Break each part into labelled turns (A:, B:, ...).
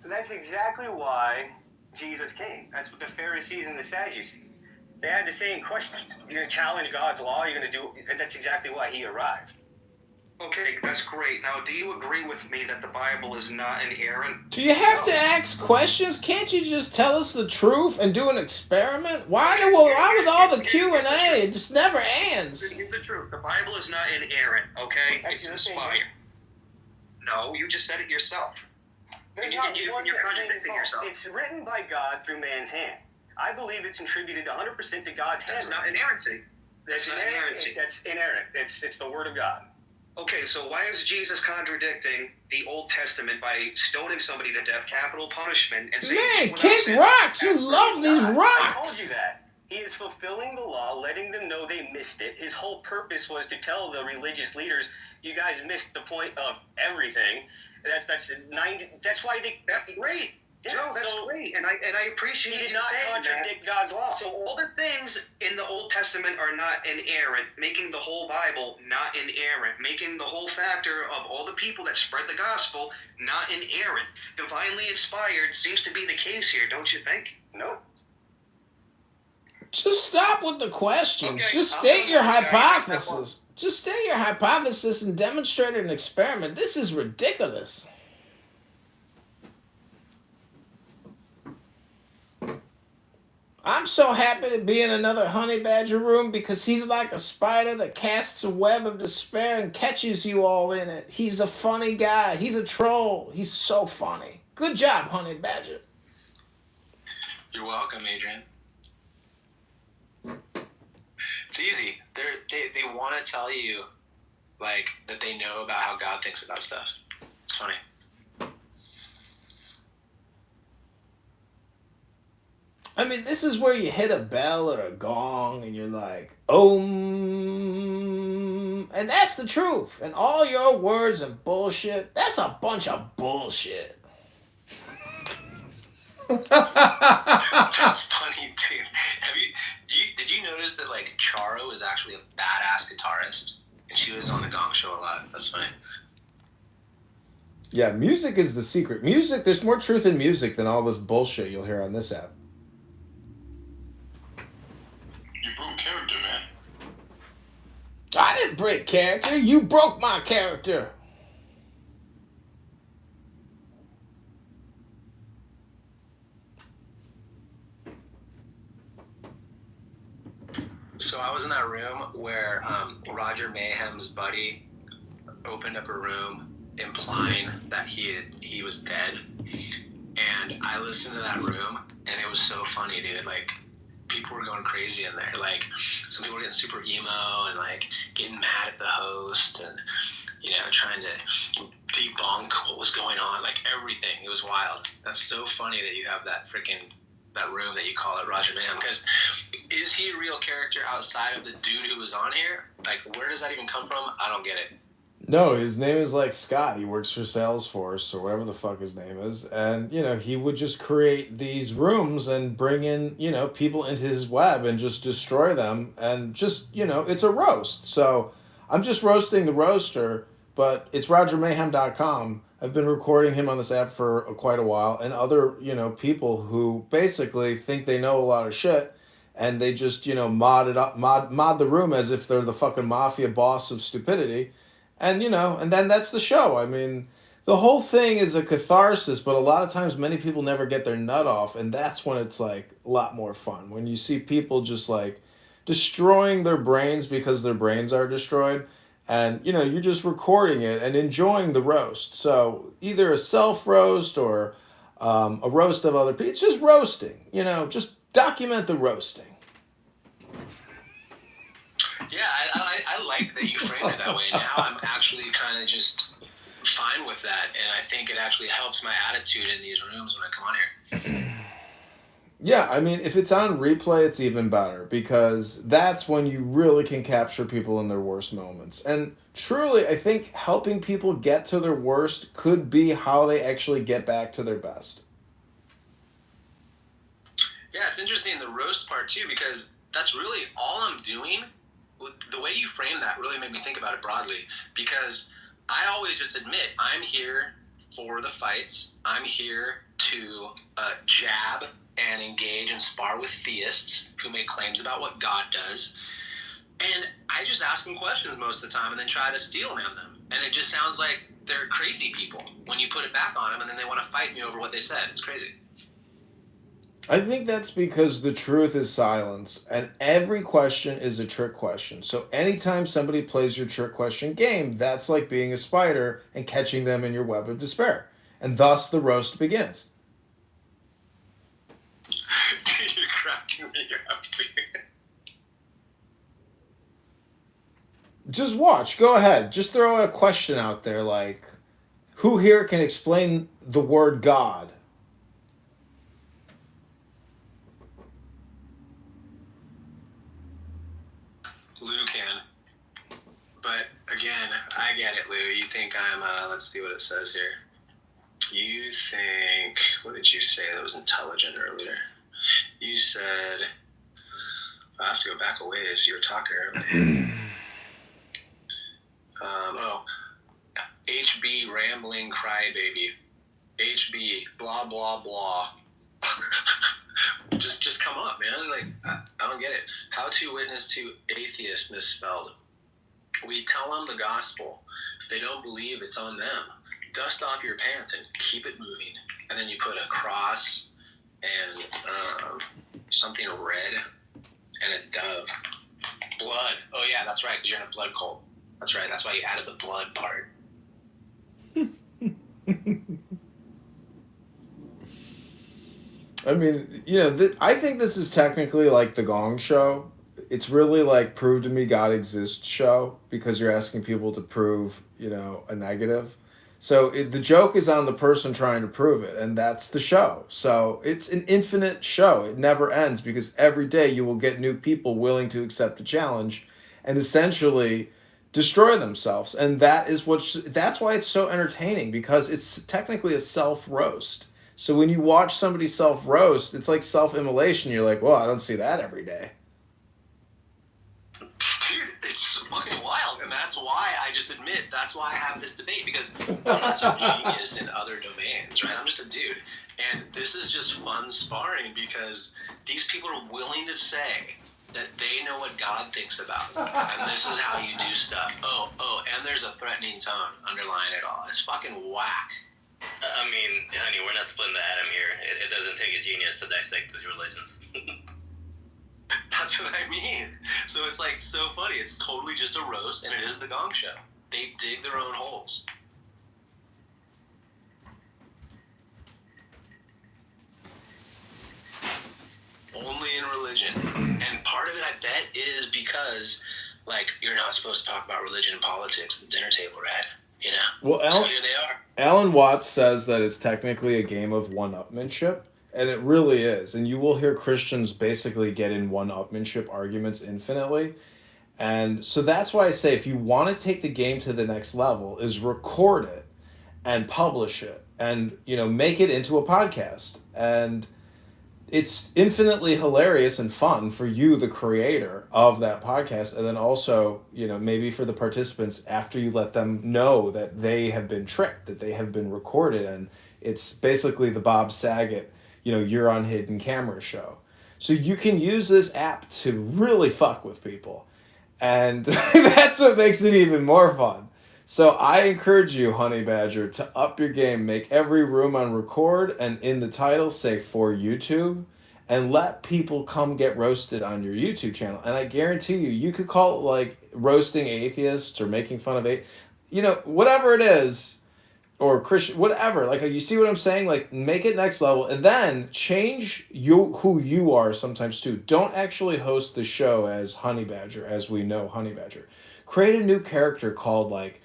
A: That's exactly why Jesus came. That's what the Pharisees and the Sadducees. They had the same question. You're going to challenge God's law. You're going to do. And that's exactly why he arrived.
B: Okay, that's great. Now, do you agree with me that the Bible is not inerrant?
C: Do you have to ask questions? Can't you just tell us the truth and do an experiment? Why with all the Q&A? It just never ends.
B: Here's the truth. The Bible is not inerrant, okay? It's inspired. No, you just said it yourself.
A: There's not one you're contradicting yourself. It's written by God through man's hand. I believe it's attributed 100% to God's hand.
B: That's not inerrancy.
A: That's not inerrancy. That's inerrant. It's the word of God.
B: Okay, so why is Jesus contradicting the Old Testament by stoning somebody to death, capital punishment, and saying,
C: man, kick rocks. You love these rocks.
A: I told you that. He is fulfilling the law, letting them know they missed it. His whole purpose was to tell the religious leaders, you guys missed the point of everything. That's why they.
B: That's great. Yeah, Joe, that's great, and I appreciate you saying that.
A: He did not contradict God's law.
B: So all the things in the Old Testament are not inerrant, making the whole Bible not inerrant, making the whole factor of all the people that spread the gospel not inerrant. Divinely inspired seems to be the case here, don't you think?
A: No.
C: Just stop with the questions. Okay, just state your hypothesis. Just state your hypothesis and demonstrate an experiment. This is ridiculous. I'm so happy to be in another honey badger room because he's like a spider that casts a web of despair and catches you all in it. He's a funny guy. He's a troll. He's so funny. Good job, honey badger.
D: You're welcome, Adrian. It's easy. They want to tell you, like, that they know about how God thinks about stuff. It's funny.
C: I mean, this is where you hit a bell or a gong and you're like, and that's the truth. And all your words and bullshit, that's a bunch of bullshit.
D: That's funny, dude. Did you notice that, like, Charo is actually a badass guitarist? And she was on the Gong Show a lot. That's funny.
C: Yeah, music is the secret. Music, there's more truth in music than all this bullshit you'll hear on this app.
E: You broke character, man.
C: I didn't break character. You broke my character.
D: So I was in that room where Roger Mayhem's buddy opened up a room implying that he was dead, and I listened to that room, and it was so funny, dude. Like, people were going crazy in there. Like, some people were getting super emo and, like, getting mad at the host and, you know, trying to debunk what was going on, like, everything. It was wild. That's so funny that you have that room that you call it Roger Mayhem, because is he a real character outside of the dude who was on here? Like, where does that even come from? I don't get it.
C: No, his name is like Scott. He works for Salesforce or whatever the fuck his name is. And, you know, he would just create these rooms and bring in, you know, people into his web and just destroy them. And just, you know, it's a roast. So I'm just roasting the roaster, but it's RogerMayhem.com. I've been recording him on this app for quite a while, and other, you know, people who basically think they know a lot of shit, and they just, you know, mod the room as if they're the fucking mafia boss of stupidity, and, you know, and then that's the show. I mean, the whole thing is a catharsis, but a lot of times many people never get their nut off, and that's when it's, like, a lot more fun. When you see people just, like, destroying their brains because their brains are destroyed. And, you know, you're just recording it and enjoying the roast. So either a self-roast or a roast of other people. It's just roasting. You know, just document the roasting.
D: Yeah, I like that you framed it that way. Now I'm actually kind of just fine with that. And I think it actually helps my attitude in these rooms when I come on here.
C: Yeah, I mean, if it's on replay, it's even better, because that's when you really can capture people in their worst moments. And truly, I think helping people get to their worst could be how they actually get back to their best.
D: Yeah, it's interesting, the roast part too, because that's really all I'm doing. The way you frame that really made me think about it broadly, because I always just admit I'm here for the fights. I'm here to jab and engage and spar with theists who make claims about what God does. And I just ask them questions most of the time and then try to steel man them. And it just sounds like they're crazy people when you put it back on them and then they want to fight me over what they said. It's crazy.
C: I think that's because the truth is silence, and every question is a trick question. So anytime somebody plays your trick question game, that's like being a spider and catching them in your web of despair. And thus the roast begins.
D: Dude, you're cracking me up, dude.
C: Just watch. Go ahead. Just throw a question out there like, who here can explain the word God?
D: Lou can. But again, I get it, Lou. You think I'm, let's see what it says here. You think, what did you say that was intelligent earlier? You said, I have to go back a ways. You were talking earlier. HB rambling crybaby. HB blah blah blah. just come up, man. Like I don't get it. How to witness to atheist misspelled. We tell them the gospel. If they don't believe, it's on them. Dust off your pants and keep it moving. And then you put a cross and something red and a dove. Blood. Oh yeah, that's right. Because you're in a blood cult. That's right. That's why you added the blood part.
C: I mean, you know, I think this is technically like the Gong Show. It's really like prove to me God exists show because you're asking people to prove, you know, a negative. So the joke is on the person trying to prove it, and that's the show. So it's an infinite show. It never ends because every day you will get new people willing to accept a challenge and essentially destroy themselves. And that's why it's so entertaining, because it's technically a self-roast. So when you watch somebody self-roast, it's like self-immolation. You're like, well, I don't see that every day.
D: Dude, it's fucking wild. And that's why I just admit, that's why I have this debate, because I'm not some genius in other domains, right? I'm just a dude. And this is just fun sparring because these people are willing to say that they know what God thinks about it. And this is how you do stuff. Oh, and there's a threatening tone underlying it all. It's fucking whack.
F: I mean, honey, we're not splitting the atom here. It doesn't take a genius to dissect these religions.
D: That's what I mean. So it's like so funny. It's totally just a roast, and it is the Gong Show. They dig their own holes. Only in religion. And part of it, I bet, is because, like, you're not supposed to talk about religion and politics at the dinner table, right? You know?
C: Well,
D: So here they are.
C: Alan Watts says that it's technically a game of one-upmanship, and it really is. And you will hear Christians basically get in one-upmanship arguments infinitely. And so that's why I say if you want to take the game to the next level, is record it and publish it and, you know, make it into a podcast. And it's infinitely hilarious and fun for you, the creator of that podcast, and then also, you know, maybe for the participants after you let them know that they have been tricked, that they have been recorded, and it's basically the Bob Saget, you know, You're on Hidden Camera show. So you can use this app to really fuck with people, and that's what makes it even more fun. So I encourage you, Honey Badger, to up your game. Make every room on record and in the title say for YouTube, and let people come get roasted on your YouTube channel. And I guarantee you could call it like roasting atheists or making fun of you know, whatever it is, or Christian, whatever. Like, you see what I'm saying? Like, make it next level, and then change who you are sometimes too. Don't actually host the show as Honey Badger, as we know Honey Badger. Create a new character called like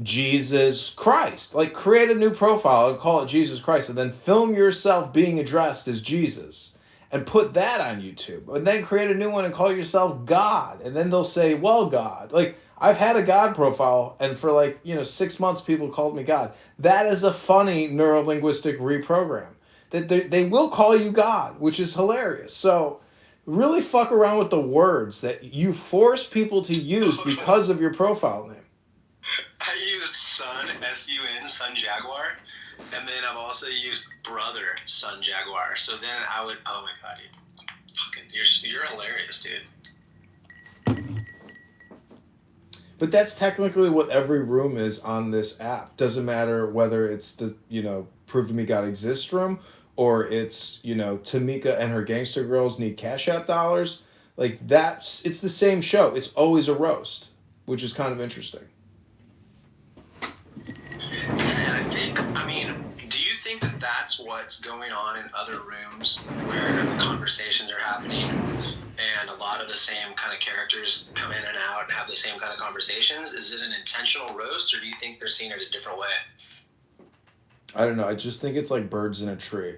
C: Jesus Christ. Like, create a new profile and call it Jesus Christ, and then film yourself being addressed as Jesus and put that on YouTube, and then create a new one and call yourself God, and then they'll say, well, God. Like, I've had a God profile, and for like, you know, 6 months people called me God. That is a funny neurolinguistic reprogram that they will call you God, which is hilarious. So really fuck around with the words that you force people to use because of your profile name.
D: I used son Sun, SUN, Sun Jaguar. And then I've also used brother Sun Jaguar. So then I would, oh my God, dude. Fucking, you're hilarious, dude.
C: But that's technically what every room is on this app. Doesn't matter whether it's the, Prove to Me God Exists room, or it's, Tamika and her gangster girls need Cash App dollars. Like, it's the same show. It's always a roast, which is kind of interesting.
D: Yeah, do you think that that's what's going on in other rooms where the conversations are happening and a lot of the same kind of characters come in and out and have the same kind of conversations? Is it an intentional roast, or do you think they're seeing it a different way?
C: I don't know. I just think it's like birds in a tree.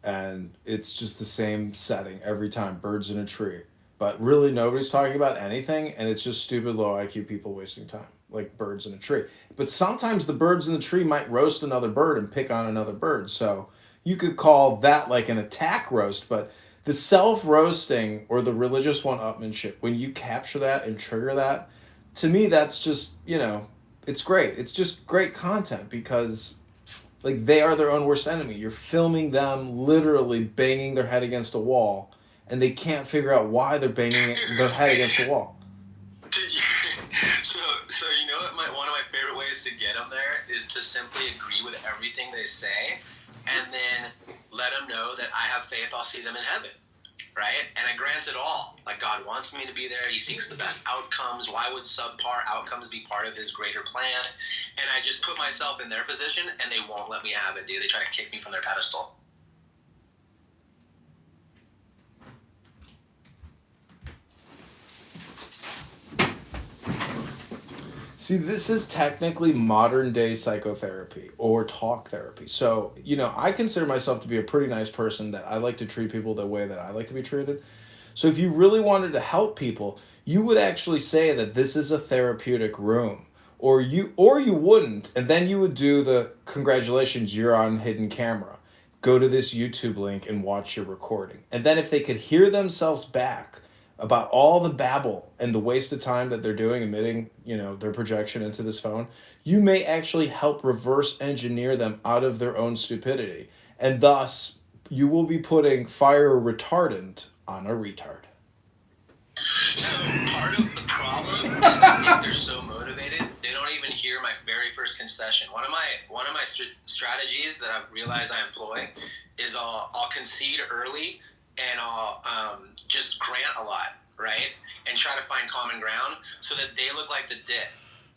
C: And it's just the same setting every time, birds in a tree. But really nobody's talking about anything, and it's just stupid low IQ people wasting time, like birds in a tree. But sometimes the birds in the tree might roast another bird and pick on another bird. So you could call that like an attack roast, but the self-roasting or the religious one-upmanship, when you capture that and trigger that, to me that's just, it's great. It's just great content because like they are their own worst enemy. You're filming them literally banging their head against a wall, and they can't figure out why they're banging their head against the wall.
D: So you know what? One of my favorite ways to get them there is to simply agree with everything they say, and then let them know that I have faith I'll see them in heaven, right? And I grant it all. Like, God wants me to be there. He seeks the best outcomes. Why would subpar outcomes be part of his greater plan? And I just put myself in their position, and they won't let me have it, dude. They try to kick me from their pedestal.
C: See, this is technically modern day psychotherapy or talk therapy. So, I consider myself to be a pretty nice person that I like to treat people the way that I like to be treated. So if you really wanted to help people, you would actually say that this is a therapeutic room. Or you wouldn't, and then you would do the congratulations, you're on hidden camera. Go to this YouTube link and watch your recording. And then if they could hear themselves back about all the babble and the waste of time that they're doing emitting, their projection into this phone, you may actually help reverse engineer them out of their own stupidity. And thus, you will be putting fire retardant on a retard.
D: So part of the problem is that if they're so motivated, they don't even hear my very first concession. One of my strategies that I've realized I employ is I'll concede early, and I'll just grant a lot, right? And try to find common ground so that they look like the dick,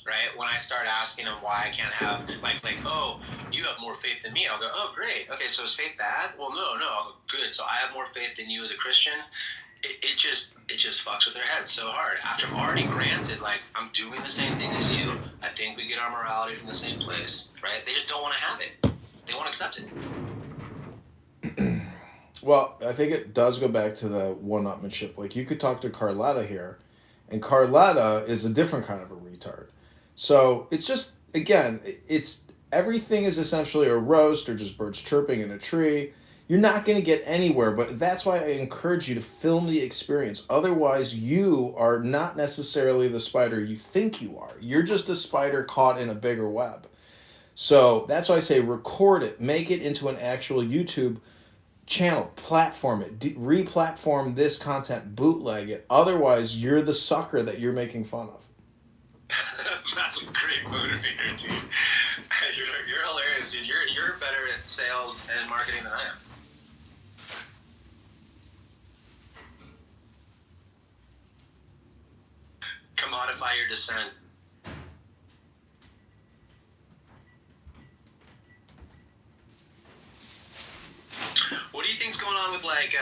D: right? When I start asking them why I can't have, like, oh, you have more faith than me. I'll go, oh, great. Okay, so is faith bad? Well, no. I'll go, good. So I have more faith than you as a Christian. It just fucks with their heads so hard. After I've already granted, like, I'm doing the same thing as you. I think we get our morality from the same place, right? They just don't want to have it. They won't accept it.
C: Well, I think it does go back to the one-upmanship. Like, you could talk to Carletta here, and Carletta is a different kind of a retard. So it's just, again, everything is essentially a roast or just birds chirping in a tree. You're not going to get anywhere, but that's why I encourage you to film the experience. Otherwise, you are not necessarily the spider you think you are. You're just a spider caught in a bigger web. So that's why I say record it, make it into an actual YouTube channel, platform it, re-platform this content, bootleg it. Otherwise, you're the sucker that you're making fun of.
D: That's a great motivator, dude. You're hilarious, dude. You're better at sales and marketing than I am. Commodify your dissent. What do you think's going on with, like,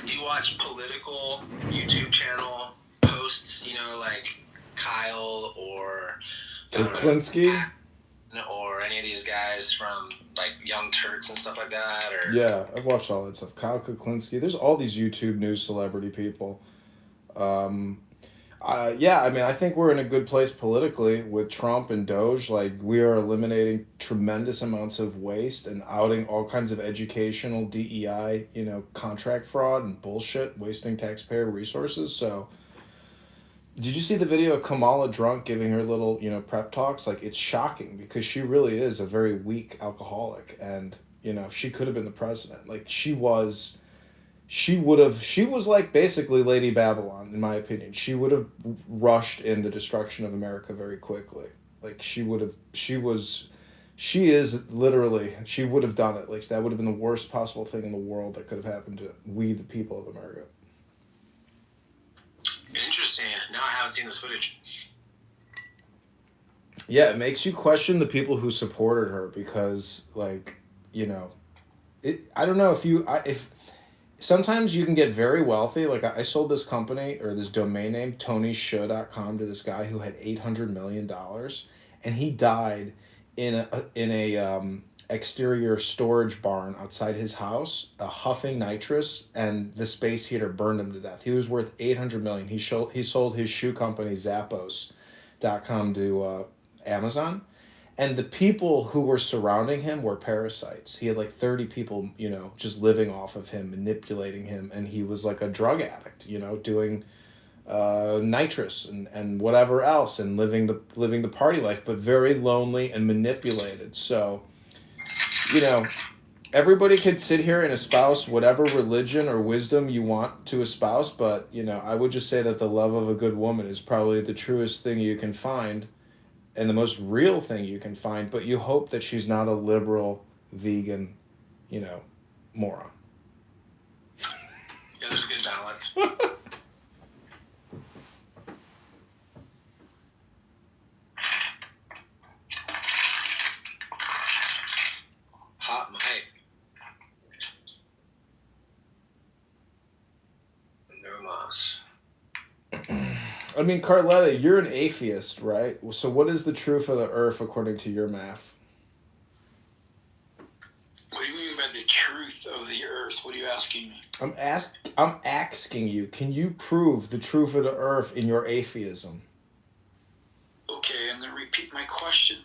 D: do you watch political YouTube channel posts, like Kyle or
C: Kuklinski?
D: Or any of these guys from, like, Young Turks and stuff like that? Or
C: Yeah, I've watched all that stuff. Kyle Kuklinski. There's all these YouTube news celebrity people. I think we're in a good place politically with Trump and Doge. Like, we are eliminating tremendous amounts of waste and outing all kinds of educational DEI, contract fraud and bullshit, wasting taxpayer resources. So, Did you see the video of Kamala drunk giving her little, prep talks? Like, it's shocking because she really is a very weak alcoholic, and she could have been the president. Like, she was like basically Lady Babylon, in my opinion. She would have rushed in the destruction of America very quickly. Like, she would have she would have done it. Like, that would have been the worst possible thing in the world that could have happened to we the people of America.
D: Interesting. No, I haven't seen this footage.
C: Yeah, it makes you question the people who supported her because, like, I don't know if sometimes you can get very wealthy. Like, I sold this company or this domain name, TonyShow.com, to this guy who had $800 million, and he died in a exterior storage barn outside his house, huffing nitrous, and the space heater burned him to death. He was worth $800 million. He sold his shoe company Zappos.com to Amazon, and the people who were surrounding him were parasites. He had like 30 people, just living off of him, manipulating him, and he was like a drug addict, doing nitrous and whatever else, and living the party life, but very lonely and manipulated. So, everybody could sit here and espouse whatever religion or wisdom you want to espouse, but I would just say that the love of a good woman is probably the truest thing you can find and the most real thing you can find, but you hope that she's not a liberal vegan, moron.
D: Yeah, there's a good balance. Hot mic. No moss.
C: I mean, Carletta, you're an atheist, right? So what is the truth of the earth according to your math?
G: What do you mean by the truth of the earth? What are you asking me?
C: I'm asking you, can you prove the truth of the earth in your atheism?
G: Okay, I'm going to repeat my question.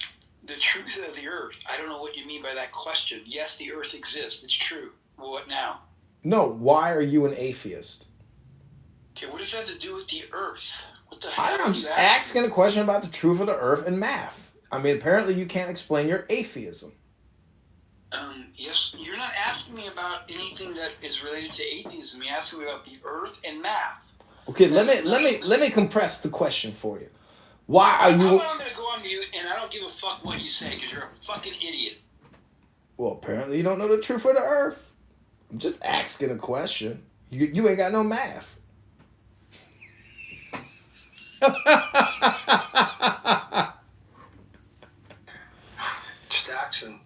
G: The truth of the earth. I don't know what you mean by that question. Yes, the earth exists. It's true. Well, what now?
C: No, why are you an atheist?
G: Okay, what does that have to do with the earth? What the hell?
C: I'm just asking a question about the truth of the earth and math. I mean, apparently you can't explain your atheism.
G: Yes, you're not asking me about anything that is related to atheism. You're asking me about the earth and math.
C: Okay, let me compress the question for you. Why are you?
G: I'm going to go on mute, and I don't give a fuck what you say because you're a fucking idiot.
C: Well, apparently you don't know the truth of the earth. I'm just asking a question. You ain't got no math.
D: Just asking.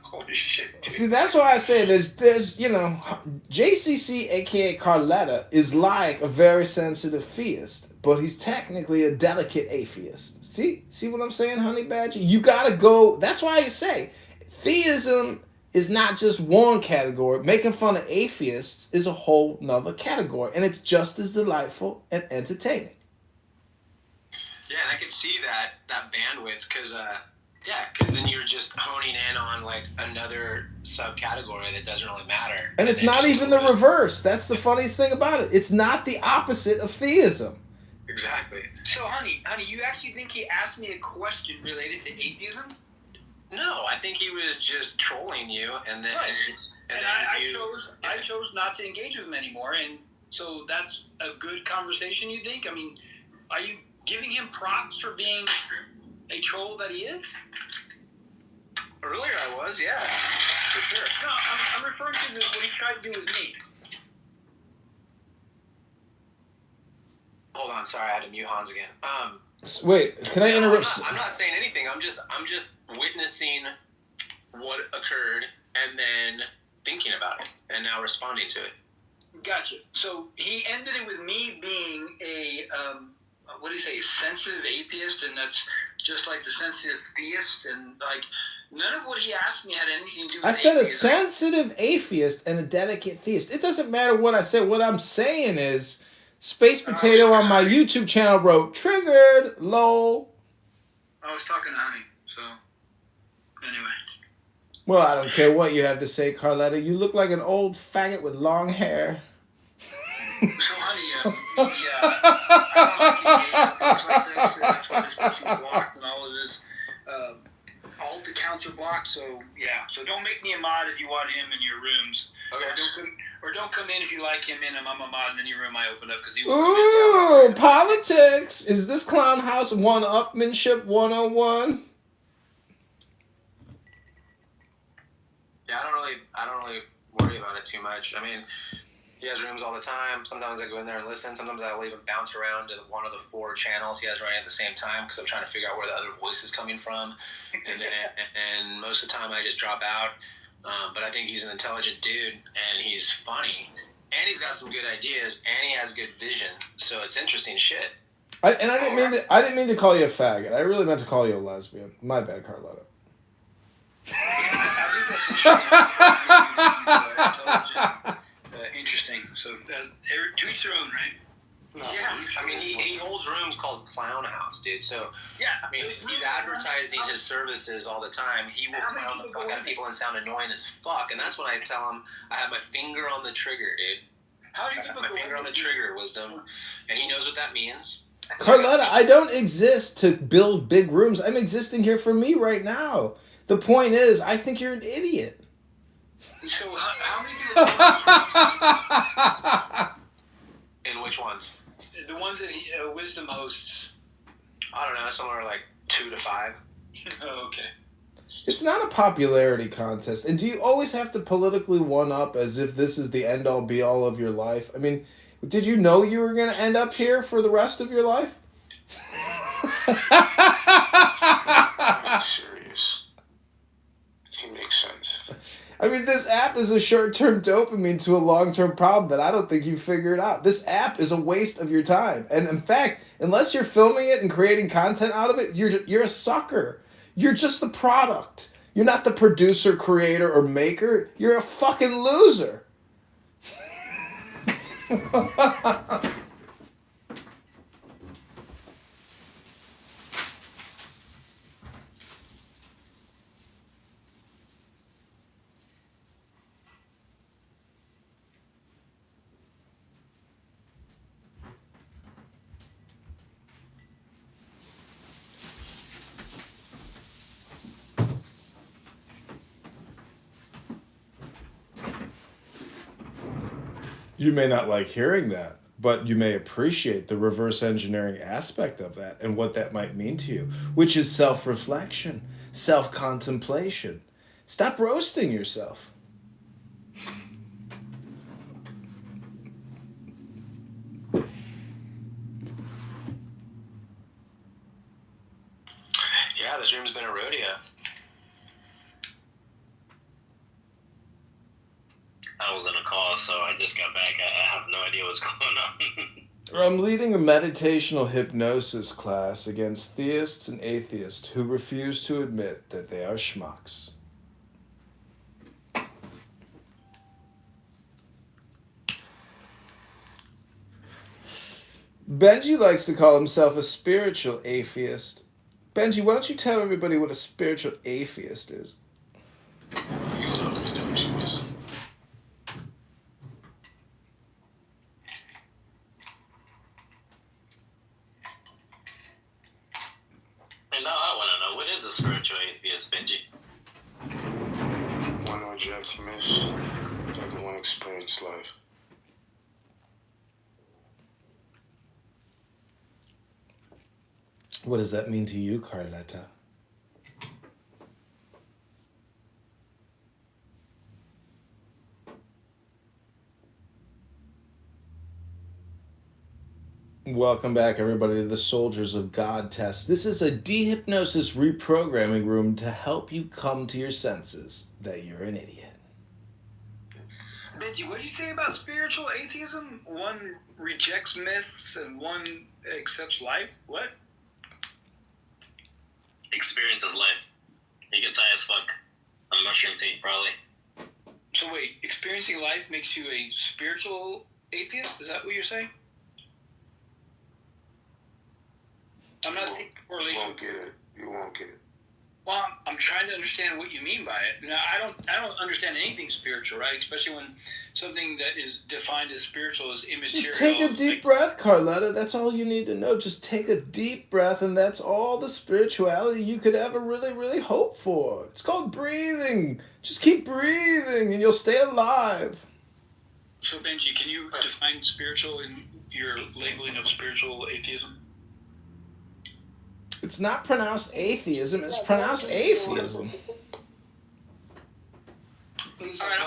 D: Holy shit, dude.
C: See, that's why I say there's JCC, aka Carletta, is like a very sensitive theist, but he's technically a delicate atheist. See what I'm saying, Honey Badger? You gotta go. That's why I say theism is not just one category. Making fun of atheists is a whole nother category, and it's just as delightful and entertaining.
D: Yeah, and I could see that bandwidth because then you're just honing in on like another subcategory that doesn't really matter.
C: And it's not even the reverse. That's the funniest thing about it. It's not the opposite of theism.
D: Exactly.
G: So, honey, you actually think he asked me a question related to atheism?
D: No, I think he was just trolling you, and then
G: Right.
D: and
G: I chose not to engage with him anymore, and so that's a good conversation. You think? I mean, are you giving him props for being a troll that he is?
D: Earlier I was, yeah, for sure.
G: No, I'm referring to what he tried to do with me.
D: Hold on, sorry, I had to mute Hans again.
C: Wait, can I interrupt?
D: I'm not saying anything. I'm just witnessing what occurred and then thinking about it and now responding to it.
G: Gotcha. So he ended it with me being a what do you say, a sensitive atheist, and that's just like the sensitive theist, and like none of what he asked me had anything to do with
C: I said
G: atheism.
C: a sensitive atheist and a delicate theist. It doesn't matter what I said. What I'm saying is, Space Potato on my YouTube channel wrote, "Triggered, lol."
G: I was talking to Honey, so anyway.
C: Well, I don't care what you have to say, Carletta. You look like an old faggot with long hair.
G: So, honey, I don't like engaging things like this, and that's why this person's blocked and all of his alt accounts are blocked. So, yeah. So don't make me a mod if you want him in your rooms.
D: Okay.
G: Or don't come in if you like him in him. I'm a mod in any room I open up because he
C: Ooh,
G: will come in.
C: politics! Is this Clown House one-upmanship 101?
D: Yeah, I don't really worry about it too much. I mean, he has rooms all the time. Sometimes I go in there and listen. Sometimes I'll even bounce around to one of the 4 channels he has running at the same time because I'm trying to figure out where the other voice is coming from. And most of the time I just drop out. But I think he's an intelligent dude, and he's funny, and he's got some good ideas, and he has good vision. So it's interesting shit.
C: I didn't mean to call you a faggot. I really meant to call you a lesbian. My bad, Carlotta.
G: Interesting. So, to each their own, right?
D: No, yeah, I mean, he holds rooms called Clown House, dude. So,
G: yeah,
D: I mean, he's advertising his services all the time. He will clown the fuck out of people and sound annoying as fuck. And that's when I tell him I have my finger on the trigger, dude.
G: How do you people
D: my finger on the trigger, Wisdom, and he knows what that means.
C: Carlotta, I don't exist to build big rooms. I'm existing here for me right now. The point is, I think you're an idiot.
G: So how many people?
D: In which ones?
G: The ones that Wisdom hosts.
D: I don't know, somewhere like 2 to 5.
G: Oh, okay.
C: It's not a popularity contest. And do you always have to politically one-up as if this is the end-all be-all of your life? I mean, did you know you were going to end up here for the rest of your life?
E: I'm serious. He makes sense.
C: I mean, this app is a short-term dopamine to a long-term problem that I don't think you figured out. This app is a waste of your time. And in fact, unless you're filming it and creating content out of it, you're a sucker. You're just the product. You're not the producer, creator, or maker. You're a fucking loser. You may not like hearing that, but you may appreciate the reverse engineering aspect of that and what that might mean to you, which is self-reflection, self-contemplation. Stop roasting yourself.
D: Yeah, this room's been a rodeo.
F: I was in a call, so I just got back. I have no idea what's going on.
C: I'm leading a meditational hypnosis class against theists and atheists who refuse to admit that they are schmucks. Benji likes to call himself a spiritual atheist. Benji, why don't you tell everybody what a spiritual atheist is?
F: And now I want to know, what is a spiritual atheist, Benji?
E: One who rejects myths, the other one experience life.
C: What does that mean to you, Carletta? Welcome back, everybody, to the Soldiers of God test. This is a dehypnosis reprogramming room to help you come to your senses that you're an idiot.
G: Benji, what did you say about spiritual atheism? One rejects myths and one accepts life? What?
F: Experiences life. He gets high as fuck on mushroom tea, probably.
G: So wait, experiencing life makes you a spiritual atheist? Is that what you're saying? I'm not seeing
E: You
G: correlation.
E: won't get it. You won't get it.
G: Well, I'm trying to understand what you mean by it. Now, I don't understand anything spiritual, right? Especially when something that is defined as spiritual is immaterial.
C: Just take a
G: It's
C: deep breath, Carletta. That's all you need to know. Just take a deep breath, and that's all the spirituality you could ever really, really hope for. It's called breathing. Just keep breathing, and you'll stay alive.
G: So, Benji, can you define spiritual in your labeling of spiritual atheism?
C: It's not pronounced atheism. It's pronounced atheism.
G: All right,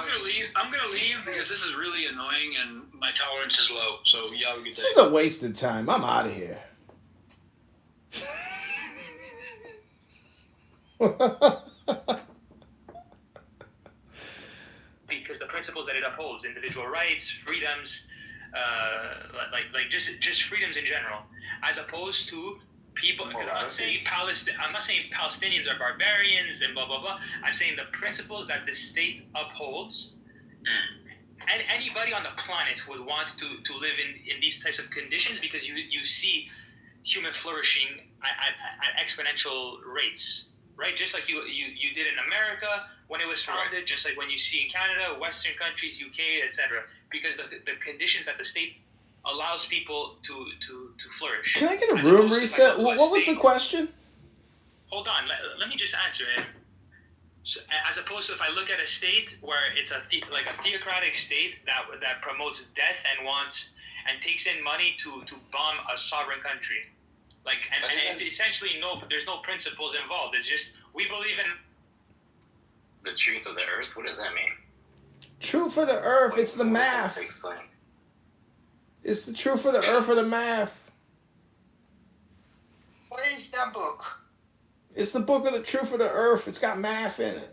G: I'm gonna leave because this is really annoying and my tolerance is low. So y'all have a good
C: This
G: day.
C: is a waste of time. I'm out of here.
H: Because the principles that it upholds, individual rights, freedoms, like just freedoms in general, as opposed to people. Because I'm not saying Palestinians are barbarians and blah blah blah. I'm saying the principles that the state upholds. And anybody on the planet would want to live in these types of conditions, because you see human flourishing at exponential rates, right? Just like you did in America when it was founded, just like when you see in Canada, Western countries, UK, etc. Because the conditions that the state allows people to flourish.
C: Can I get a room reset? What was the question?
H: Hold on, let me just answer it. So, as opposed to if I look at a state where it's a theocratic state that promotes death and wants and takes in money to bomb a sovereign country, and it's essentially there's no principles involved. It's just we believe in
F: The truth of the earth? What does that mean?
C: Truth for the earth. It's the
F: What does that
C: math.
F: to explain?
C: It's the truth for the earth of the math.
I: What is that book?
C: It's the book of the truth of the earth. It's got math in it.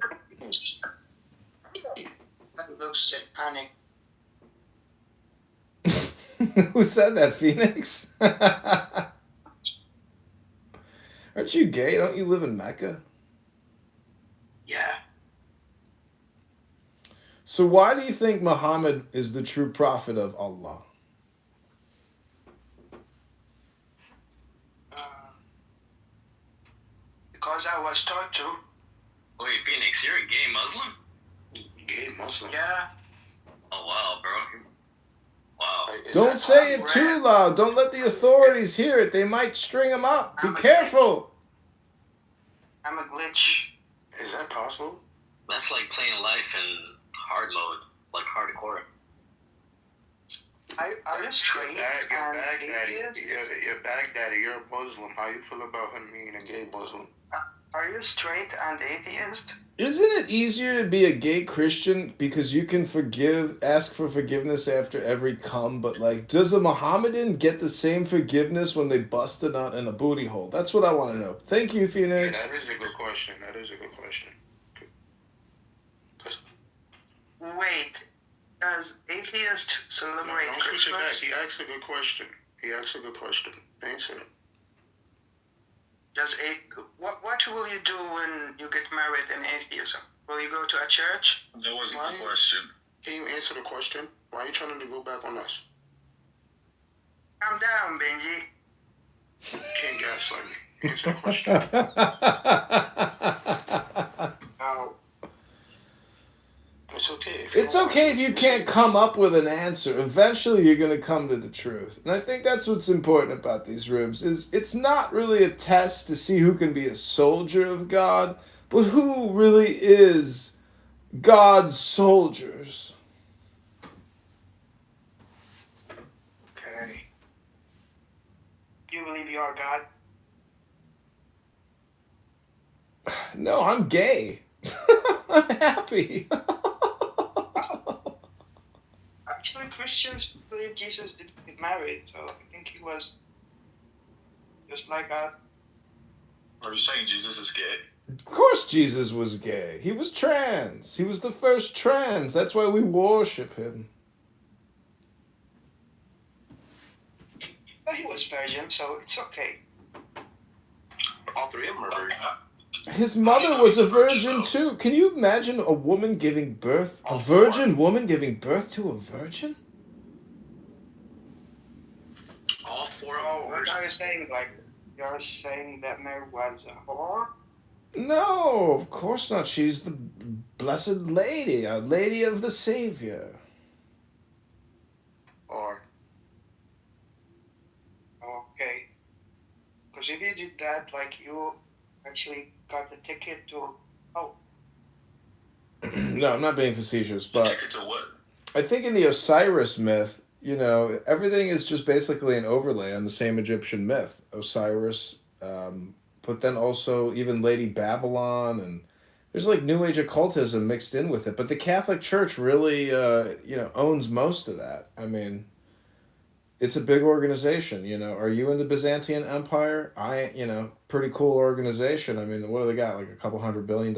I: That looks satanic.
C: Who said that, Phoenix? Aren't you gay? Don't you live in Mecca?
I: Yeah.
C: So why do you think Muhammad is the true prophet of Allah?
I: Because I was taught to.
F: Wait, Phoenix, you're a gay Muslim?
E: Gay Muslim.
I: Yeah.
F: Oh, wow, bro. Wow.
E: Is
C: Don't
E: that
C: say it
I: possible?
C: too loud. Don't let the authorities hear it. They might string him up. Be careful.
I: I'm a glitch.
E: Is that possible?
F: That's like playing life in hard mode, like hardcore.
I: Are you straight
E: You're
I: and
E: Baghdadi.
I: atheist?
E: You're Baghdadi. You're a Muslim. How you feel about him being a gay Muslim?
I: Are you straight and atheist?
C: Isn't it easier to be a gay Christian because you can ask for forgiveness after every cum, but does a Mohammedan get the same forgiveness when they bust a nut in a booty hole? That's what I want to know. Thank you,
E: Yeah,
C: Phoenix.
E: that is a good question.
I: Wait, does atheist
E: No,
I: celebrate
E: don't answer that.
I: Christmas?
E: He asked a good question. Answer it.
I: What will you do when you get married in atheism? Will you go to a church?
F: That wasn't
I: Why?
F: the question.
E: Can you answer the question? Why are you trying to go back on us?
I: Calm down, Benji.
E: You can't gaslight me. Answer the question.
I: Oh,
E: It's okay.
C: It's okay if you can't come up with an answer. Eventually, you're going to come to the truth. And I think that's what's important about these rooms is it's not really a test to see who can be a soldier of God, but who really is God's soldiers.
I: okay. You believe you are God?
C: No, I'm gay. I'm happy.
I: Actually, Christians believe Jesus didn't get married, so I think he was just like God.
F: Are you saying Jesus is gay?
C: Of course Jesus was gay. He was trans. He was the first trans. That's why we worship him.
I: But he was virgin, so it's okay.
F: All three of them are virgins.
C: His mother was a virgin too. Can you imagine a woman giving birth? A virgin woman giving birth to a virgin?
F: All four of
I: Oh,
F: them
I: what
F: virgins.
I: are you saying? Like, you're saying that Mary was a whore?
C: No, of course not. She's the Blessed Lady, a Lady of the Savior.
E: Or
I: Okay. Because if you did that, like you actually got the ticket to. Oh,
C: No, I'm not being facetious, but
F: Ticket to what?
C: I think in the Osiris myth, everything is just basically an overlay on the same Egyptian myth. Osiris, but then also even Lady Babylon, and there's like New Age occultism mixed in with it. But the Catholic Church really, owns most of that. I mean, it's a big organization. Are you in the Byzantine Empire? Pretty cool organization. I mean, what do they got? Like a couple $100 billion?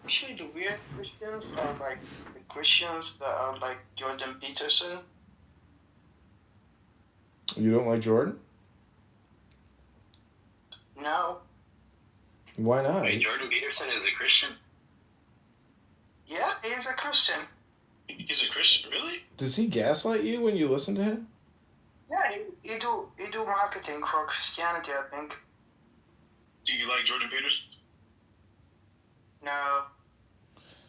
I: actually, the weird Christians are like the Christians that are like Jordan Peterson.
C: You don't like Jordan?
I: No.
C: Why not?
F: Wait, Jordan Peterson is a Christian?
I: Yeah, he's a Christian.
F: He's a Christian, really?
C: Does he gaslight you when you listen to him?
I: Yeah, he do marketing for Christianity, I think.
F: Do you like Jordan Peterson?
I: No.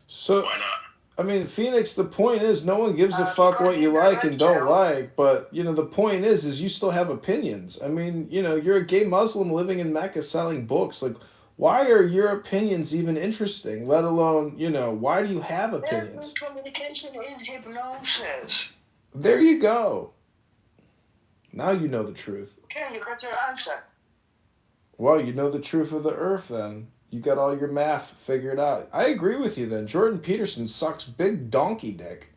C: So,
F: Why not?
C: I mean, Phoenix, the point is no one gives a fuck what you like and don't like, but, the point is you still have opinions. I mean, you're a gay Muslim living in Mecca selling books. Like, why are your opinions even interesting, let alone, why do you have opinions?
I: Communication is hypnosis.
C: There you go. Now you know the truth.
I: Okay, you got your answer.
C: Well, you know the truth of the earth then. You got all your math figured out. I agree with you then. Jordan Peterson sucks big donkey dick.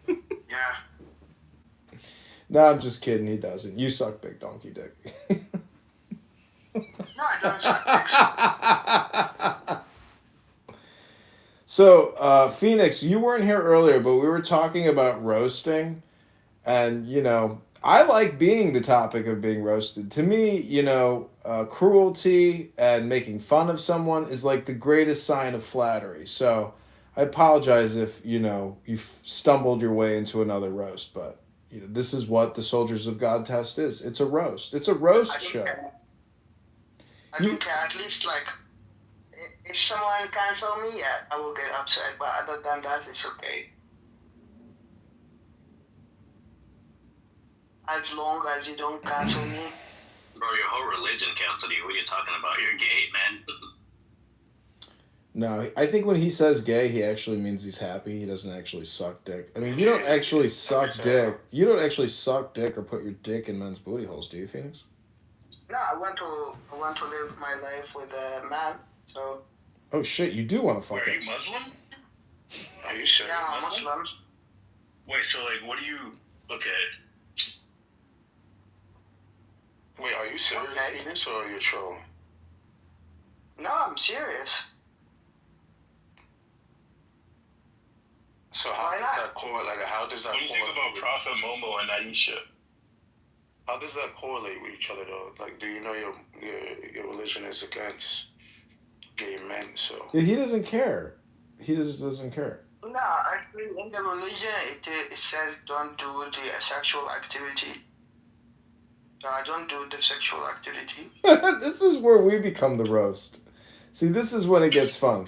I: Yeah.
C: No, I'm just kidding. He doesn't. You suck big donkey dick.
I: No, I don't suck dicks.
C: So, Phoenix, you weren't here earlier, but we were talking about roasting. And, I like being the topic of being roasted. To me, cruelty and making fun of someone is like the greatest sign of flattery. So I apologize if, you've stumbled your way into another roast, but, this is what the Soldiers of God test is. It's a roast. It's a roast show.
I: I think at least like if someone cancel me, yeah, I will get upset. But other than that, it's okay. As long as you don't cancel me.
F: Bro, your whole religion canceled you. What are you talking about? You're gay, man.
C: No, I think when he says gay, he actually means he's happy. He doesn't actually suck dick. I mean, you don't actually suck dick. You don't actually suck dick or put your dick in men's booty holes, do you, Phoenix?
I: No, I want to live my life with a man. So.
C: Oh shit! You do want to fuck
F: Are
C: him.
F: you Muslim?
E: are you sure?
I: Yeah, I'm Muslim.
F: Wait, so like, what do you? Okay.
E: Wait, are you serious?
I: Okay.
E: Or are you trolling?
I: No, I'm serious.
E: So how
I: Why
E: does
I: not?
E: that correlate? Like, how does that
F: What do you think about
E: correlate?
F: Prophet Momo and Aisha?
E: How does that correlate with each other, though? Like, do you know your religion is against gay men? So
C: Yeah, he doesn't care. He just doesn't care.
I: No, actually, in the religion, it says don't do the sexual activity. So I don't do the sexual activity.
C: This is where we become the roast. See, this is when it gets fun.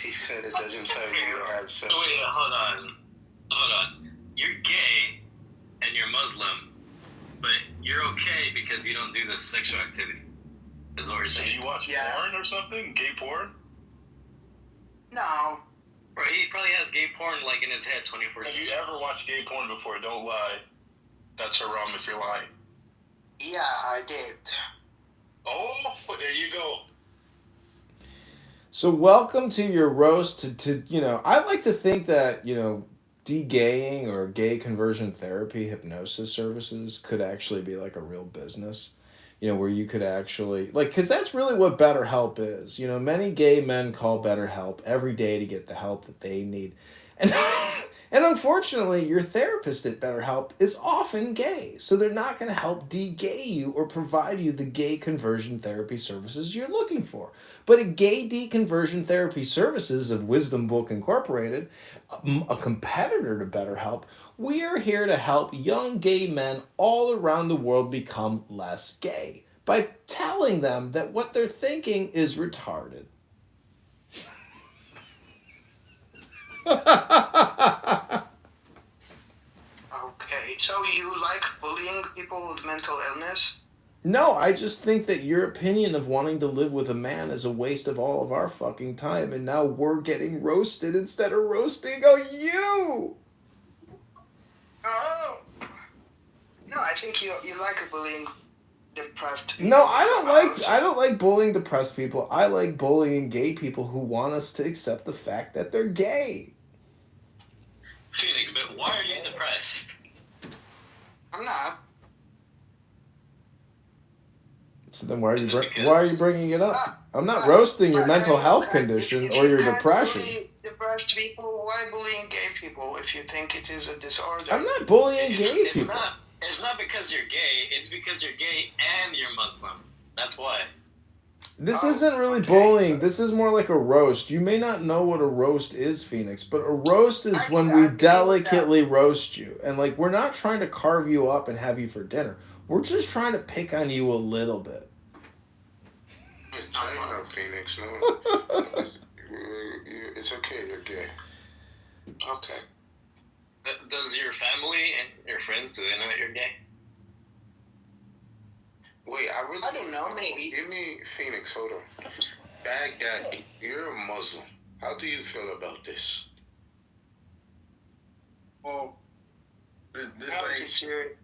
E: he said it doesn't tell you to have sex.
F: Wait, hold on. You're gay and you're Muslim, but you're okay because you don't do the sexual activity. Is what you're saying? So you watch porn or something? Gay porn?
I: No.
F: Bro, he probably has gay porn like in his head 24/7. Have you ever watched gay porn before? Don't lie. That's haram if you're lying.
I: Yeah, I did.
F: Oh, there you go.
C: So welcome to your roast to I like to think that, de-gaying or gay conversion therapy hypnosis services could actually be like a real business, where you could actually, like, because that's really what BetterHelp is. Many gay men call BetterHelp every day to get the help that they need. And And unfortunately, your therapist at BetterHelp is often gay, so they're not going to help de-gay you or provide you the gay conversion therapy services you're looking for. But at Gay Deconversion Therapy Services of Wisdom Book Incorporated, a competitor to BetterHelp, we are here to help young gay men all around the world become less gay by telling them that what they're thinking is retarded.
I: Okay, so you like bullying people with mental illness?
C: No, I just think that your opinion of wanting to live with a man is a waste of all of our fucking time, and now we're getting roasted instead of roasting you.
I: Oh. No, I think you like bullying depressed people.
C: No, I don't like bullying depressed people. I like bullying gay people who want us to accept the fact that they're gay.
F: Phoenix, but why are you depressed?
I: I'm not.
C: So then why are you bringing it up? I'm not roasting your mental health condition or your depression.
I: Depressed people, why bullying gay people if you think it is a disorder?
C: I'm not bullying gay people.
F: It's not because you're gay. It's because you're gay and you're Muslim. That's why.
C: This isn't really bullying. This is more like a roast. You may not know what a roast is, Phoenix, but a roast is when we delicately roast you. And, like, we're not trying to carve you up and have you for dinner. We're just trying to pick on you a little bit.
E: No, Phoenix, no. It's okay, you're gay.
I: Okay.
F: Does your family and your friends, do they know that you're gay?
E: Wait,
I: I don't know, maybe.
E: Give me Phoenix, hold on. Baghdad, you're a Muslim. How do you feel about this?
I: Well,
E: This ain't...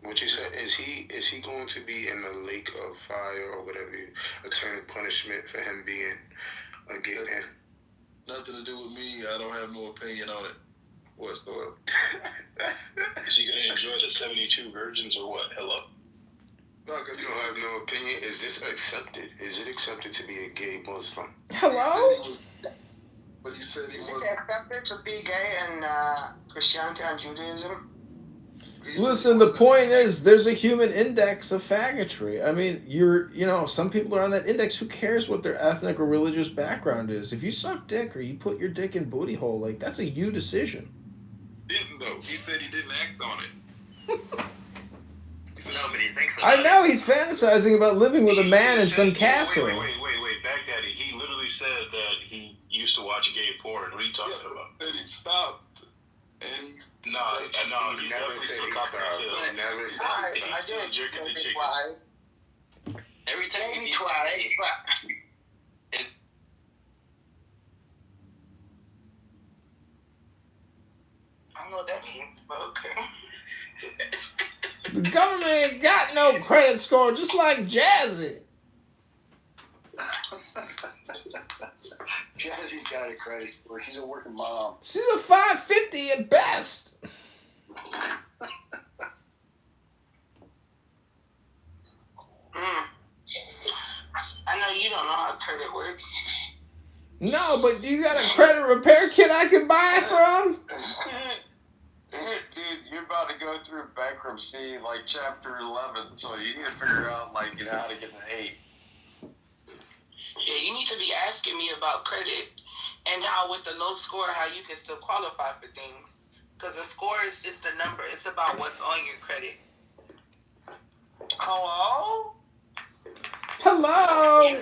E: What you said, is he going to be in the lake of fire or whatever, eternal punishment for him being a gay man?
J: Nothing to do with me. I don't have no opinion on it whatsoever.
E: Is he going to enjoy the 72 virgins or what? Hello?
J: No, because
E: You don't have no opinion? Is this accepted? Is it accepted to be a gay Muslim?
C: Hello?
J: But he said he
I: is
J: was.
I: it accepted to be gay in Christianity and Judaism?
C: Listen, the point is, there's a human index of faggotry. I mean, some people are on that index. Who cares what their ethnic or religious background is? If you suck dick or you put your dick in booty hole, like, that's a you decision.
J: Didn't though. He said he didn't act on it.
F: Nobody thinks about
C: I know he's fantasizing about living with a man in some
E: Wait,
C: castle.
E: Wait, Baghdaddy, he literally said that he used to watch gay porn. What are you talking about?
J: And he stopped. And he...
E: No, he never said he stopped. He never said
I: I did
E: jerking the
I: maybe
E: chicken.
I: twice.
F: Every time
I: Maybe
F: you
I: twice, but... I don't know what that means, but okay.
C: The government ain't got no credit score, just like Jazzy.
J: Jazzy's got a credit score. She's a working mom.
C: She's a 550 at best.
I: I know you don't know how credit works.
C: No, but you got a credit repair kit I can buy from?
K: Dude, you're about to go through bankruptcy, like chapter 11, so you need to figure out, how to get an 8.
L: Yeah, you need to be asking me about credit and how with the low score, how you can still qualify for things. Because the score is just the number. It's about what's on your credit.
K: Hello?
C: Hello?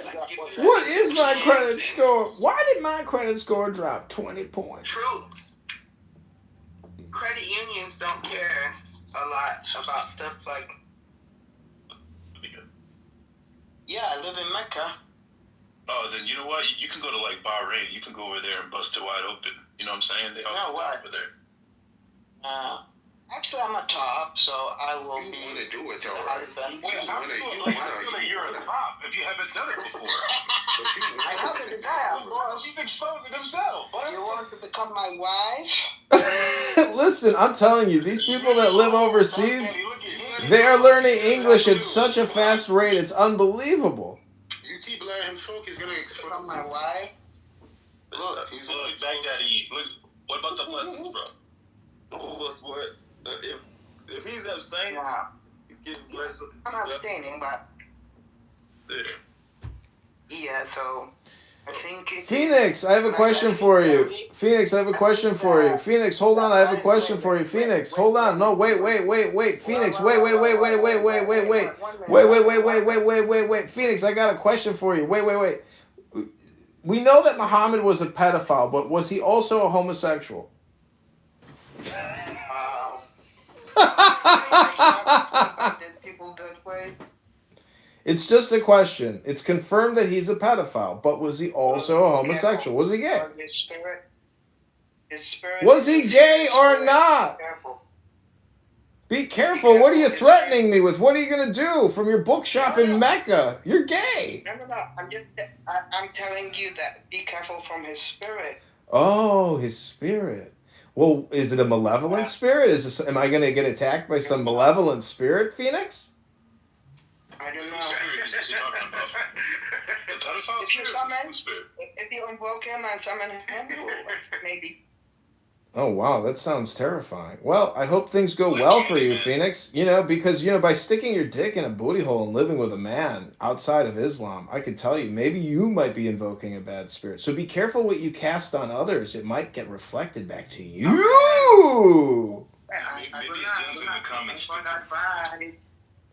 C: What is my credit score? Why did my credit score drop 20 points?
L: True. Credit unions don't care a lot about stuff like...
I: Yeah, I live in Mecca.
E: Oh, then you know what? You can go to Bahrain. You can go over there and bust it wide open. You know what I'm saying? They all
I: No, what?
E: over there.
I: Actually, I'm a top, so I will
E: You
I: be
E: want to do it
I: the
E: though, right?
I: husband.
E: You're a top if you haven't done it before.
I: I haven't done boss.
E: He's exposing himself.
I: You want to become my wife?
C: Listen, I'm telling you, these people that live overseas, they are learning English at such a fast rate, it's unbelievable.
E: You keep letting him talk, he's gonna expose
I: Become my
E: you.
I: wife?
E: Look, Baghdaddy. Look,
F: What about the blessings, bro?
J: What's what? If he's abstaining, he's getting blessed.
I: I'm abstaining, but yeah. So I think
C: Phoenix, I have a question for you. Phoenix, I have a question for you. Phoenix, hold on, I have a question for you. Phoenix, hold on. No, wait. Phoenix, wait. Phoenix, I got a question for you. Wait. We know that Muhammad was a pedophile, but was he also a homosexual? It's just a question. It's confirmed that he's a pedophile, but was he also a homosexual? Was he gay? Was he gay or not? Be careful. What are you threatening me with? What are you going to do from your bookshop in Mecca? You're gay.
I: No. I'm telling you that be careful from his spirit.
C: Oh, his spirit. Well, is it a malevolent spirit? Am I going to get attacked by some malevolent spirit, Phoenix?
I: I don't know. If you invoke him and summon him, maybe.
C: Oh, wow, that sounds terrifying. Well, I hope things go well for you, Phoenix. Because, by sticking your dick in a booty hole and living with a man outside of Islam, I could tell you, maybe you might be invoking a bad spirit. So be careful what you cast on others. It might get reflected back to you.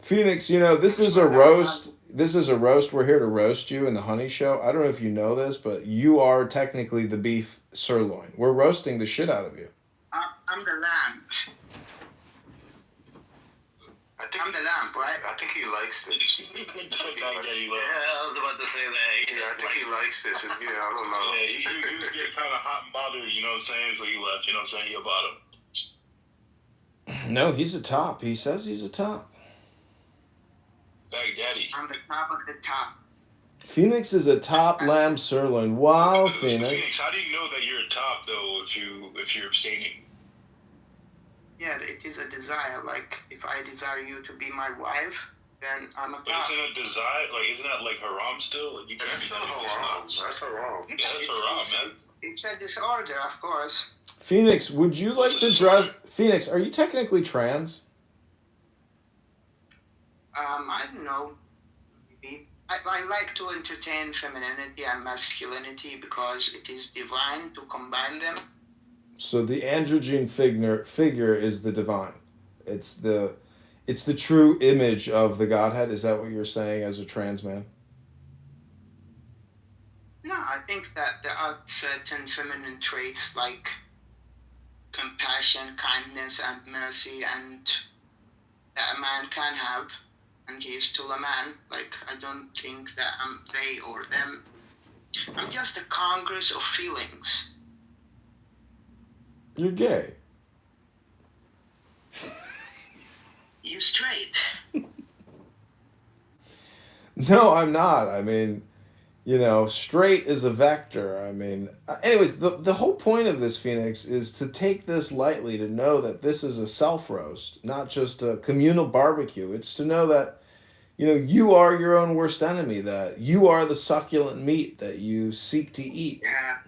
C: Phoenix, this is a roast. This is a roast. We're here to roast you in the Honey Show. I don't know if you know this, but you are technically the beef sirloin. We're roasting the shit out of you.
I: I'm the lamb. I'm the lamb, right?
E: I think he likes this.
F: Yeah, I was about to say that.
E: Yeah, I think he likes this. I don't know.
F: Yeah, he was getting kind of hot and bothered, you know what I'm saying? So he left, you know what I'm saying? He about him.
C: No, he's a top. He says he's a top.
F: Baghdadi.
I: I'm the top of the top.
C: Phoenix is a top lamb sirloin. Wow, Phoenix.
F: Phoenix, how do you know that you're a top though if you're abstaining?
I: Yeah, it is a desire. Like if I desire you to be my wife, then I'm a top.
F: But isn't it desire? Isn't that like haram still? Like, you can't
E: That's haram. That's haram.
F: Yeah, that's haram, man.
I: It's a disorder, of course.
C: Phoenix, would you like to dress? Phoenix, are you technically trans?
I: I don't know. Maybe. I like to entertain femininity and masculinity because it is divine to combine them.
C: So the androgyne figure is the divine. It's the true image of the Godhead. Is that what you're saying as a trans man?
I: No, I think that there are certain feminine traits like compassion, kindness, and mercy, and that a man can have. And he is still a man. Like, I don't think that I'm they or them. I'm just a congress of feelings.
C: You're gay.
I: You straight.
C: No, I'm not. I mean, straight is a vector. I mean, anyways, the whole point of this, Phoenix, is to take this lightly, to know that this is a self-roast, not just a communal barbecue. It's to know that you are your own worst enemy, that you are the succulent meat that you seek to eat.
I: Yeah.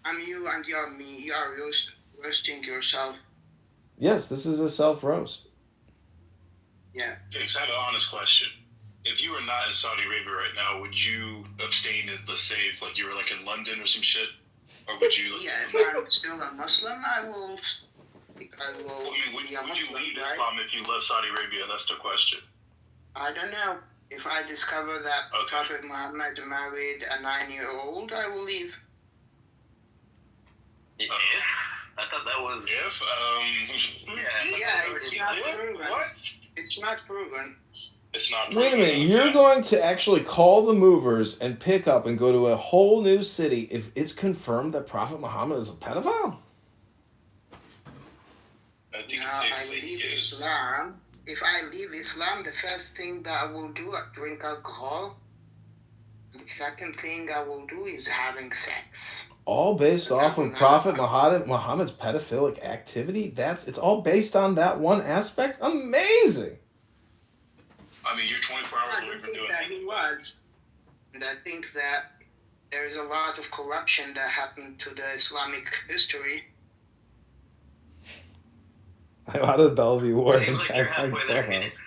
I: I'm you and you're me. You are roasting yourself.
C: Yes, this is a self-roast.
I: Yeah.
F: Phoenix, I have an honest question. If you were not in Saudi Arabia right now, would you abstain as, let's say, if you were in London or some shit? Or would you...
I: Yeah, if I'm still a Muslim, I will...
F: would you leave Islam if you left Saudi Arabia? That's the question.
I: I don't know. If I discover that Prophet Muhammad married a 9-year-old, I will leave.
F: If? I thought that was... If?
I: It's not proven.
F: What?
I: It's not proven.
F: It's not proven.
C: Wait a minute, you're going to actually call the movers and pick up and go to a whole new city if it's confirmed that Prophet Muhammad is a pedophile?
I: I leave Islam. If I leave Islam, the first thing that I will do is drink alcohol. The second thing I will do is having sex.
C: All based off of Prophet Muhammad's pedophilic activity? It's all based on that one aspect? Amazing!
F: I mean, you're 24 hours away from doing
I: that he was. And I think that there is a lot of corruption that happened to the Islamic history.
C: I'm out of Bellevue Ward.
F: Seems like you're halfway there, Phoenix.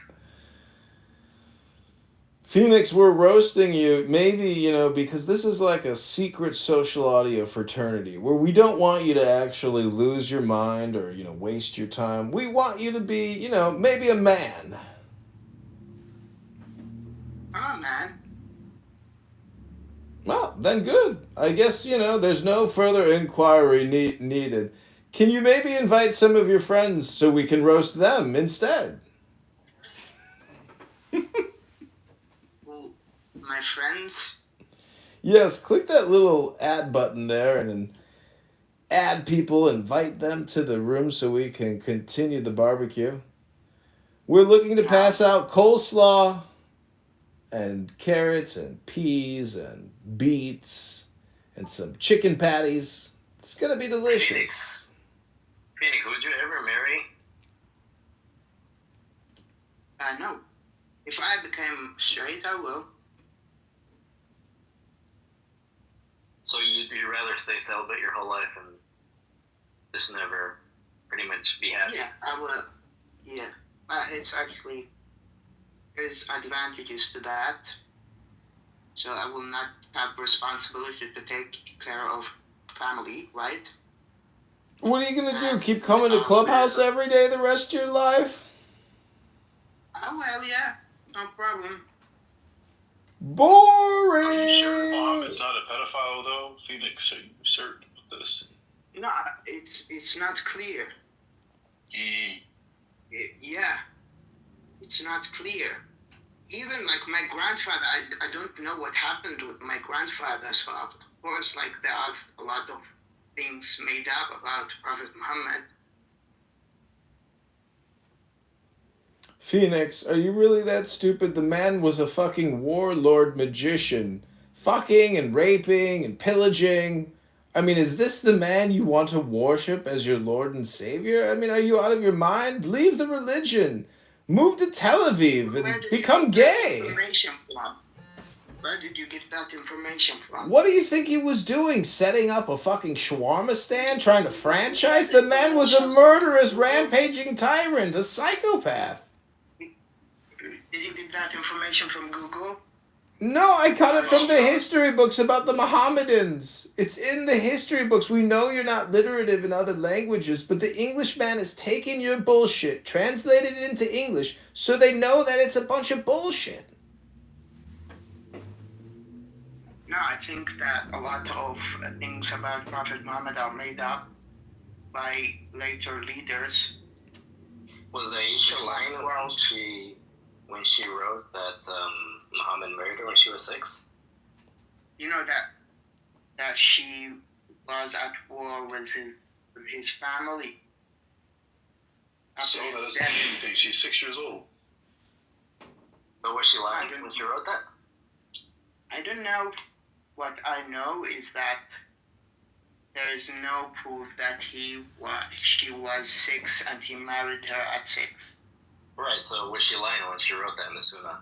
C: Phoenix, we're roasting you, maybe, because this is like a secret social audio fraternity where we don't want you to actually lose your mind or, waste your time. We want you to be, maybe a man.
I: I'm a man.
C: Well, then good. I guess, there's no further inquiry needed. Can you maybe invite some of your friends so we can roast them instead?
I: My friends?
C: Yes, click that little add button there and then add people, invite them to the room so we can continue the barbecue. We're looking to pass out coleslaw and carrots and peas and beets and some chicken patties. It's going to be delicious.
F: Phoenix, would you ever marry?
I: No. If I became straight, I will.
F: So you'd rather stay celibate your whole life and just never pretty much be happy?
I: Yeah, I will. Yeah. It's actually, there's advantages to that. So I will not have responsibility to take care of family, right?
C: What are you going to do? Keep coming to Clubhouse every day the rest of your life?
I: Oh, well, yeah. No problem.
C: Boring!
J: Are you sure Muhammad's not a pedophile, though? Phoenix, are you certain of this?
I: No, it's not clear. Yeah. It's not clear. Even, like, my grandfather, I don't know what happened with my grandfather, so of course, like, there are a lot of things made up about Prophet Muhammad.
C: Phoenix, are you really that stupid? The man was a fucking warlord magician. Fucking and raping and pillaging. I mean, is this the man you want to worship as your Lord and Savior? I mean, are you out of your mind? Leave the religion. Move to Tel Aviv and become gay.
I: Where did you get that information from?
C: What do you think he was doing? Setting up a fucking shawarma stand? Trying to franchise? The man was a murderous, rampaging tyrant. A psychopath.
I: Did you get that information from Google?
C: No, I got it from the history books about the Mohammedans. It's in the history books. We know you're not literative in other languages, but the Englishman has taken your bullshit, translated it into English, so they know that it's a bunch of bullshit.
I: No, I think that a lot of things about Prophet Muhammad are made up by later leaders.
D: Was Aisha lying when she wrote that Muhammad married her when she was 6?
I: You know that she was at war with his family.
J: So that doesn't mean anything. She's 6 years old.
D: But was she lying when she wrote that?
I: I don't know. What I know is that there is no proof that she was 6 and he married her at 6.
D: Right, so was she lying when she wrote that in the Sunnah?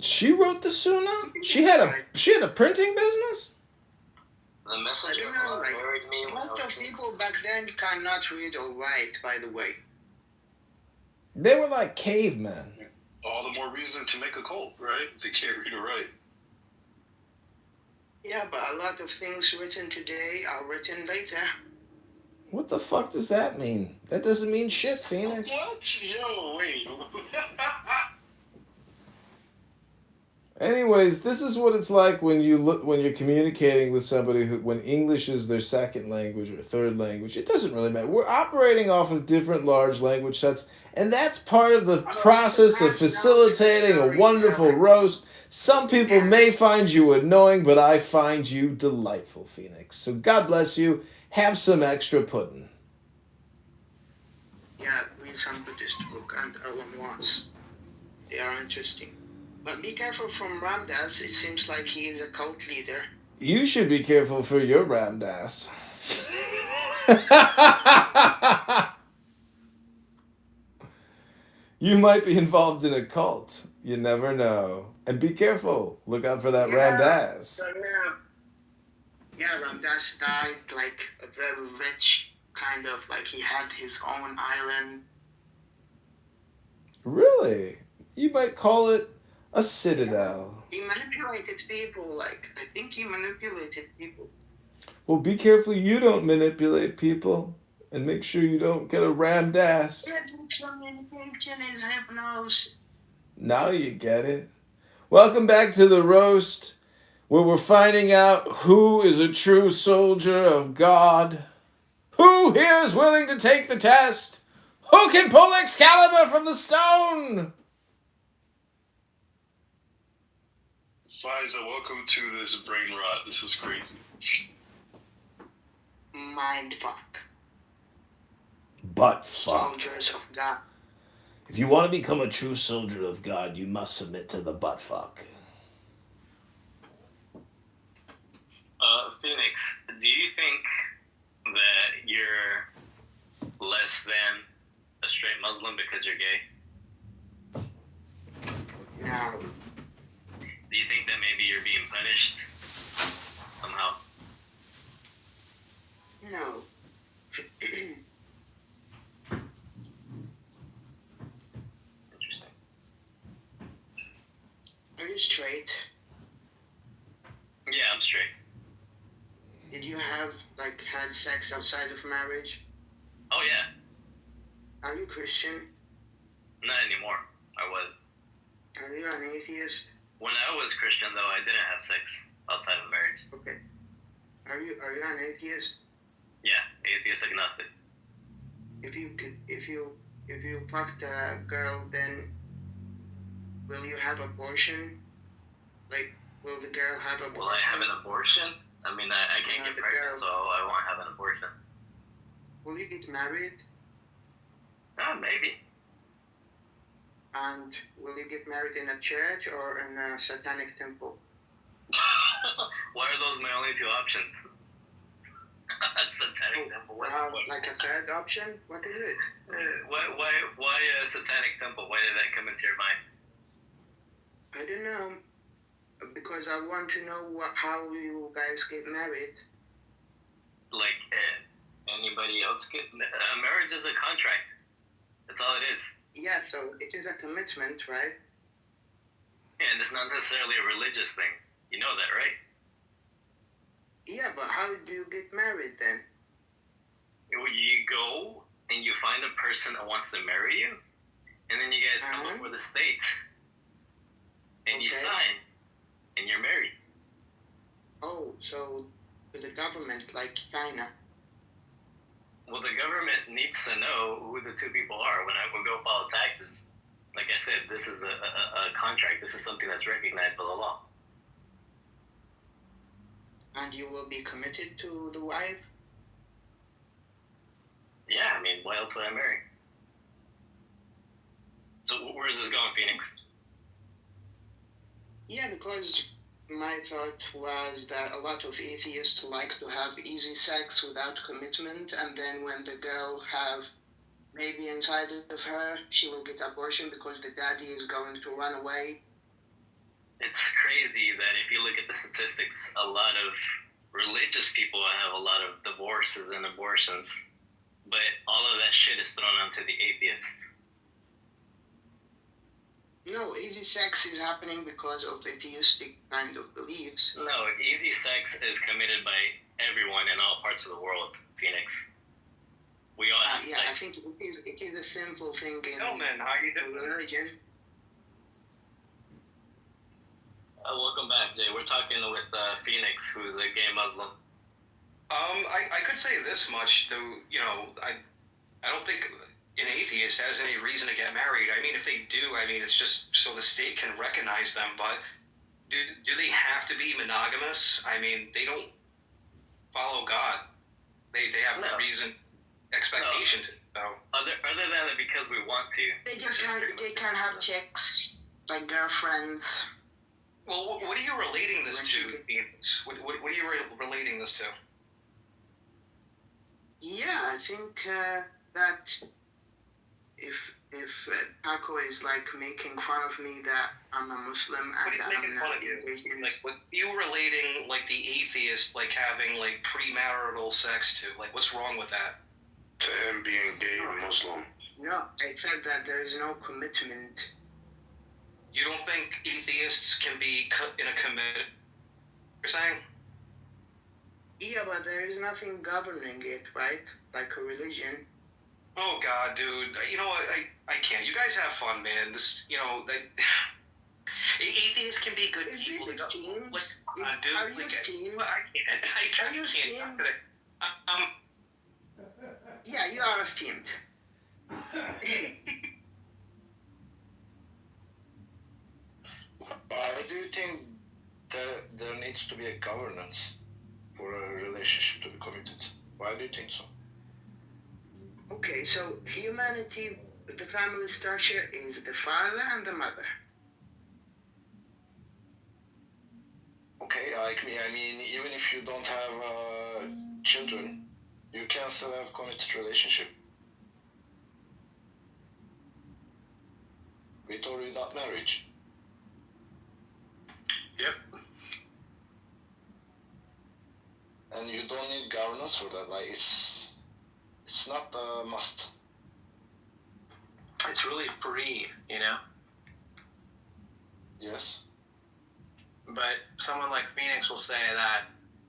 C: She wrote the Sunnah? She had a printing business?
D: The messenger married me when
I: most
D: I was
I: of
D: 6.
I: people back then cannot read or write, by the way.
C: They were like cavemen.
J: All the more reason to make a cult, right? They can't read or write.
I: Yeah, but a lot of things written today are written later.
C: What the fuck does that mean? That doesn't mean shit, Phoenix.
J: What? Yo, wait.
C: Anyways, this is what it's like when you're communicating with somebody when English is their second language or third language. It doesn't really matter. We're operating off of different large language sets, and that's part of the process of facilitating a wonderful roast. Some people may find you annoying, but I find you delightful, Phoenix. So God bless you. Have some extra pudding.
I: Yeah, read some Buddhist book and Alan Watts. They are interesting. But be careful from Ramdas. It seems like he is a cult leader.
C: You should be careful for your Ramdas. You might be involved in a cult. You never know. And be careful. Look out for that Ramdas.
I: Yeah, Ramdas died like a very rich kind of, like he had his own island.
C: Really? You might call it a citadel.
I: He manipulated people, like, I think he manipulated people.
C: Well, be careful you don't manipulate people. And make sure you don't get a rammed ass.
I: Communication is hypnosis.
C: Now you get it. Welcome back to the roast, where we're finding out who is a true soldier of God. Who here is willing to take the test? Who can pull Excalibur from the stone?
J: Pfizer, welcome to this brain rot. This is crazy.
I: Mind fuck.
C: Butt fuck.
I: Soldiers of God.
C: If you want to become a true soldier of God, you must submit to the butt fuck.
F: Phoenix, do you think that you're less than a straight Muslim because you're gay?
I: No.
F: Do you think that maybe you're being punished somehow?
I: No.
F: Interesting.
I: Are you straight?
F: Yeah, I'm straight.
I: Did you have, like, had sex outside of marriage?
F: Oh, yeah.
I: Are you Christian?
F: Not anymore. I was.
I: Are you an atheist?
F: When I was Christian, though, I didn't have sex outside of marriage.
I: Okay. Are you an atheist?
F: Yeah, atheist agnostic.
I: If you fucked a girl, then will you have abortion? Like, will the girl have abortion?
F: Will I have an abortion? I mean, I can't get pregnant, so I won't have an abortion.
I: Will you get married?
F: Maybe.
I: And will you get married in a church or in a satanic temple?
F: Why are those my only two options? Satanic temple. What?
I: Like a third option? What is it?
F: Why a satanic temple? Why did that come into your mind?
I: I don't know. Because I want to know how you guys get married.
F: Like anybody else get marriage is a contract. That's all it is.
I: Yeah, so it is a commitment, right?
F: Yeah, and it's not necessarily a religious thing. You know that, right?
I: Yeah, but how do you get married then?
F: You go and you find a person that wants to marry you, and then you guys come before the state, and you sign, and you're married.
I: Oh, so with the government, like China.
F: Well, the government needs to know who the two people are when I will go file taxes. Like I said, this is a contract. This is something that's recognized by the law.
I: And you will be committed to the wife?
F: Yeah, I mean, why else would I marry? So where is this going, Phoenix?
I: Yeah, because my thought was that a lot of atheists like to have easy sex without commitment, and then when the girl have maybe inside of her, she will get abortion because the daddy is going to run away.
F: It's crazy that if you look at the statistics, a lot of religious people have a lot of divorces and abortions, but all of that shit is thrown onto the atheists.
I: No, easy sex is happening because of atheistic kind of beliefs.
F: No, easy sex is committed by everyone in all parts of the world, Phoenix. We all have
I: yeah,
F: sex.
I: I think it is a sinful thing in
A: man, how you doing?
I: religion.
F: Welcome back, Jay. We're talking with Phoenix, who's a gay Muslim.
B: I could say this much, though. You know, I don't think an atheist has any reason to get married. I mean, if they do, I mean, it's just so the state can recognize them. But do they have to be monogamous? I mean, they don't follow God. They have no reason, expectations. No.
F: Other than because we want to.
I: They can have chicks, like girlfriends.
B: Well, what are you relating this to, Phoenix? What are you relating this to? Yeah,
I: I think that if Paco is like making fun of me that I'm a Muslim
B: But
I: and
B: he's
I: that
B: making
I: I'm
B: fun
I: not
B: of you.
I: engaged in
B: Like, what you relating, like, the atheist, like, having, like, premarital sex to? Like, what's wrong with that?
E: To him being gay and Muslim.
I: No, I said that there is no commitment.
B: You don't think atheists can be in a commitment? You're saying?
I: Yeah, but there is nothing governing it, right? Like a religion.
B: Oh God, dude. You know what? I can't. You guys have fun, man. This, atheists can be good people.
I: Is this team?
B: Like, dude,
I: Are you
B: like,
I: team?
B: I can't.
I: Are you
B: Not today.
I: Yeah, you are esteemed.
M: Why do you think there needs to be a governance for a relationship to be committed? Why do you think so?
I: Okay, so humanity, the family structure is the father and the mother.
M: Okay, like me, I mean, even if you don't have children, you can still have committed relationship. With or without marriage.
B: Yep.
M: And you don't need governance for that. Like it's not a must.
D: It's really free, you know?
M: Yes.
D: But someone like Phoenix will say that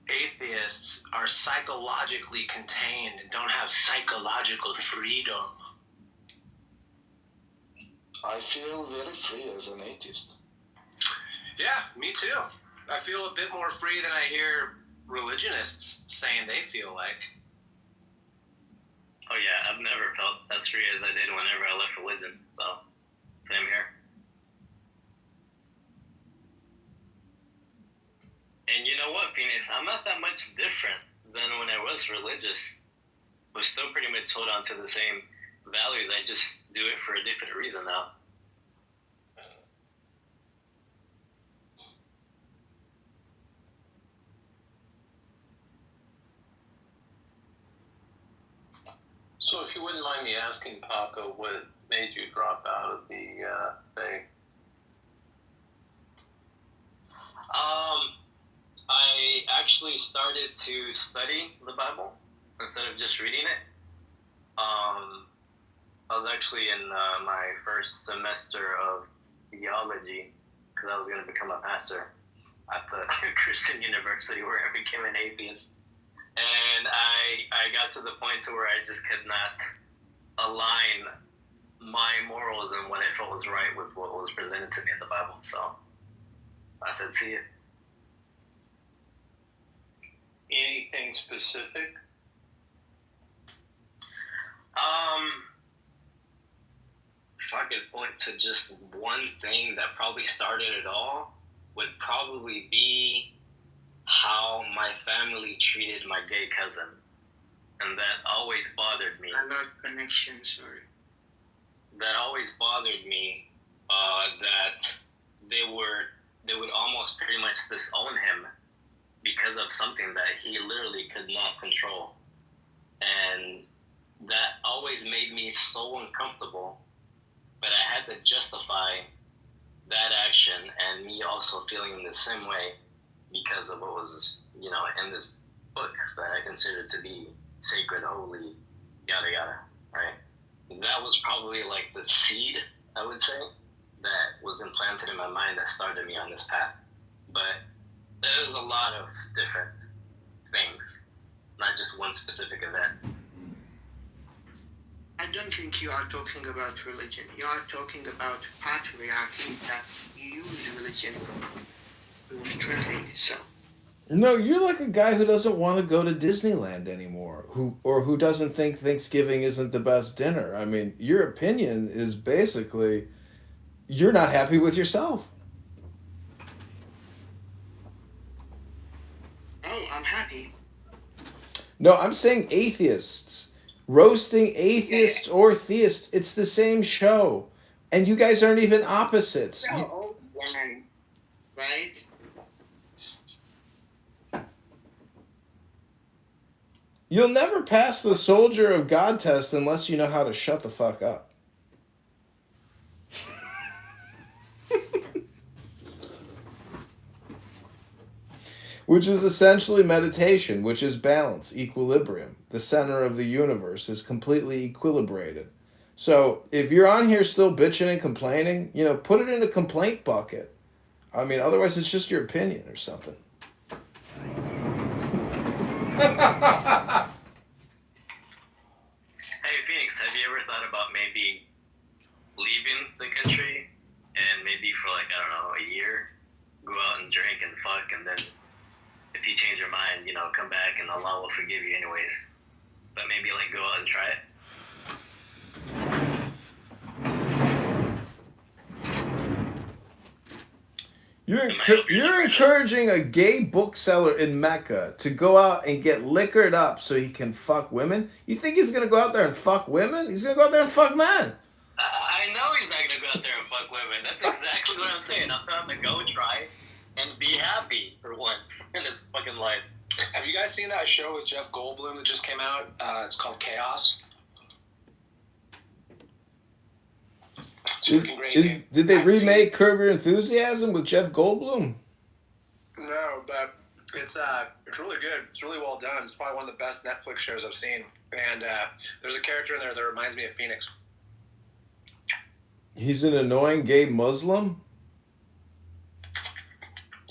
D: atheists are psychologically contained and don't have psychological freedom.
M: I feel very free as an atheist.
D: Yeah, me too. I feel a bit more free than I hear religionists saying they feel like.
F: Oh yeah, I've never felt as free as I did whenever I left religion. So, same here. And you know what, Phoenix? I'm not that much different than when I was religious. We're still pretty much hold on to the same values. I just do it for a different reason now.
N: So if you wouldn't mind me asking, Paco, what made you drop out of the thing?
F: I actually started to study the Bible instead of just reading it. I was actually in my first semester of theology because I was going to become a pastor at the Christian university where I became an atheist. And I got to the point to where I just could not align my morals and what I felt was right with what was presented to me in the Bible. So I said, see it.
N: Anything specific?
F: If I could point to just one thing that probably started it all, would probably be how my family treated my gay cousin. And that always bothered me.
I: I love connection, sorry.
F: That always bothered me, that they would almost pretty much disown him because of something that he literally could not control. And that always made me so uncomfortable, but I had to justify that action and me also feeling the same way because of what was, in this book that I considered to be sacred, holy, yada yada, right? That was probably like the seed, I would say, that was implanted in my mind that started me on this path. But there's a lot of different things, not just one specific event.
I: I don't think you are talking about religion. You are talking about patriarchy, that you use religion to strengthen yourself.
C: No, you're like a guy who doesn't want to go to Disneyland anymore, who doesn't think Thanksgiving isn't the best dinner. I mean, your opinion is basically you're not happy with yourself.
I: Oh, I'm happy.
C: No, I'm saying atheists. Roasting atheists or theists, it's the same show. And you guys aren't even opposites.
I: So, women, right?
C: You'll never pass the soldier of God test unless you know how to shut the fuck up. which is essentially meditation, which is balance, equilibrium. The center of the universe is completely equilibrated. So if you're on here still bitching and complaining, put it in a complaint bucket. I mean, otherwise it's just your opinion or something.
F: Hey Phoenix, have you ever thought about maybe leaving the country and maybe for like, I don't know, a year, go out and drink and fuck, and then if you change your mind, come back and Allah will forgive you anyways. But maybe like go out and try it.
C: You're encouraging a gay bookseller in Mecca to go out and get liquored up so he can fuck women? You think he's going to go out there and fuck women? He's going to go out there and fuck men.
F: I know he's not going to go out there and fuck women. That's exactly what I'm saying. I'm telling him to go try and be happy for once in his fucking life.
D: Have you guys seen that show with Jeff Goldblum that just came out? It's called Chaos.
C: Did they remake Curb Your Enthusiasm with Jeff Goldblum?
D: No, but it's really good. It's really well done. It's probably one of the best Netflix shows I've seen. And there's a character in there that reminds me of Phoenix.
C: He's an annoying gay Muslim?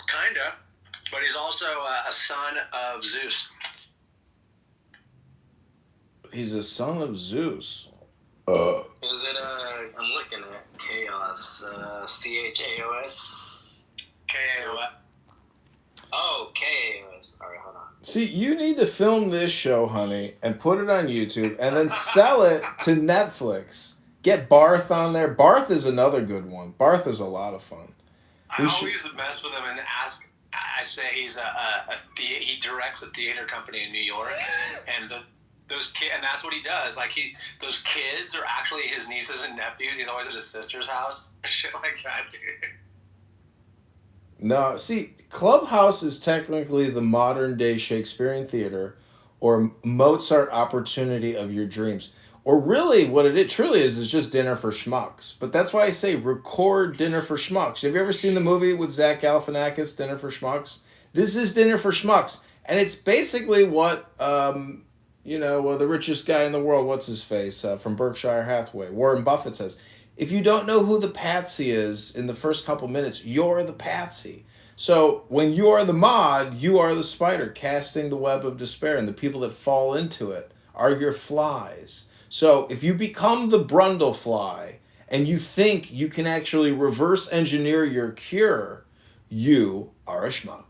D: Kinda. But he's also a son of Zeus.
C: He's a son of Zeus.
F: Is it I'm looking at Chaos, CHAOS?
D: KAOS.
F: Oh, KAOS. Alright, hold on.
C: See, you need to film this show, honey, and put it on YouTube, and then sell it to Netflix. Get Barth on there. Barth is another good one. Barth is a lot of fun.
D: I always mess with him and ask. I say he's he directs a theater company in New York, and those kids, and that's what he does. Like those kids are actually his nieces and nephews. He's always at his sister's house. Shit like that, dude.
C: No, see, Clubhouse is technically the modern day Shakespearean theater or Mozart opportunity of your dreams. Or really, what it truly is just Dinner for Schmucks. But that's why I say record Dinner for Schmucks. Have you ever seen the movie with Zach Galifianakis, Dinner for Schmucks? This is Dinner for Schmucks. And it's basically what, the richest guy in the world, what's his face, from Berkshire Hathaway, Warren Buffett says, if you don't know who the patsy is in the first couple minutes, you're the patsy. So when you are the mod, you are the spider casting the web of despair, and the people that fall into it are your flies. So if you become the Brundlefly and you think you can actually reverse engineer your cure, you are a schmuck.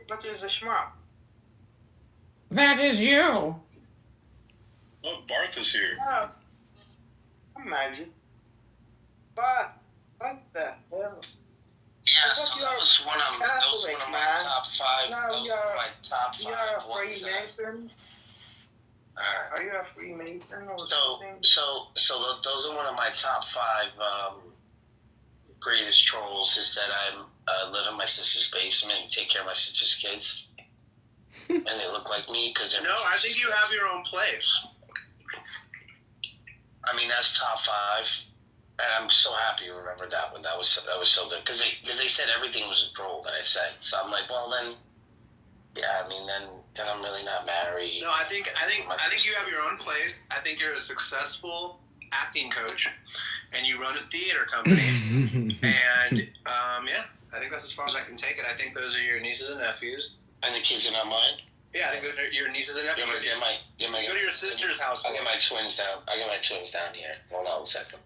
I: What is a schmuck?
C: That is you.
J: Oh, Barth is here.
I: Oh, imagine. But what the hell?
L: Yeah, so that was one of my top five. My top five.
I: You're a Freemason. Are you a Freemason or something?
L: So those are one of my top five greatest trolls. Is that I live in my sister's basement and take care of my sister's kids, and they look like me because they're.
D: No, I think you have your own place.
L: I mean, that's top five. And I'm so happy you remembered that one. That was so good because they said everything was a troll that I said. So I'm like, well then, yeah. I mean, then I'm really not married.
D: No, I think you have your own place. I think you're a successful acting coach, and you run a theater company. And yeah, I think that's as far as I can take it. I think those are your nieces and nephews.
L: And the kids are not mine.
D: Yeah, I think those are your nieces and nephews. Go to your sister's house.
L: I'll get my twins down. Here. Hold on a second.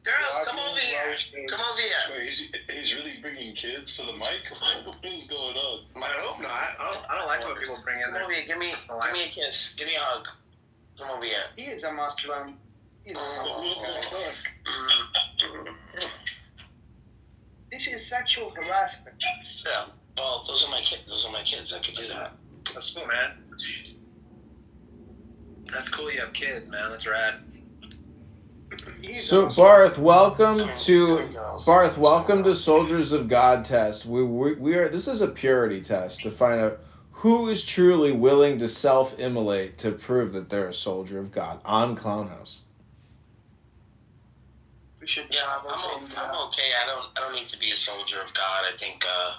L: Girls, come over here. Come over here.
J: Wait, he's really bringing kids to the mic? What is going on?
D: I hope not. I don't like what people bring in there.
L: Come over here. Give me a kiss. Give me a hug. Come over here.
I: He is a Muslim. This is sexual harassment.
L: Yeah. Well, those are my kids. I could do that.
D: That's cool, man. That's cool. You have kids, man. That's rad.
C: So Barth, welcome to Soldiers of God test. We are. This is a purity test to find out who is truly willing to self-immolate to prove that they're a soldier of God on Clown House.
I: We should
L: Yeah,
I: travel to
L: I'm
I: India.
L: okay. I don't need to be a soldier of God. I think I'm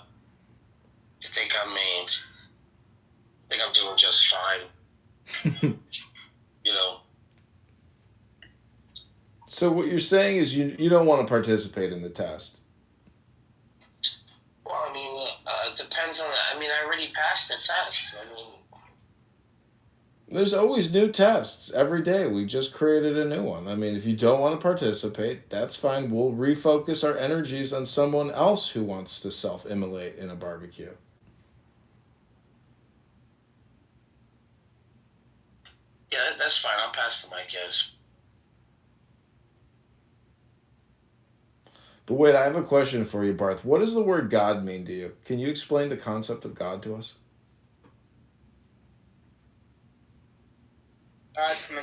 L: doing just fine. You know.
C: So what you're saying is you don't want to participate in the test.
L: Well, I mean, it depends on. I mean, I already passed the test. I mean.
C: There's always new tests every day. We just created a new one. I mean, if you don't want to participate, that's fine. We'll refocus our energies on someone else who wants to self-immolate in a barbecue.
L: Yeah, that's fine. I'll pass the mic, guys.
C: But wait, I have a question for you, Barth. What does the word God mean to you? Can you explain the concept of God to us?
L: He's the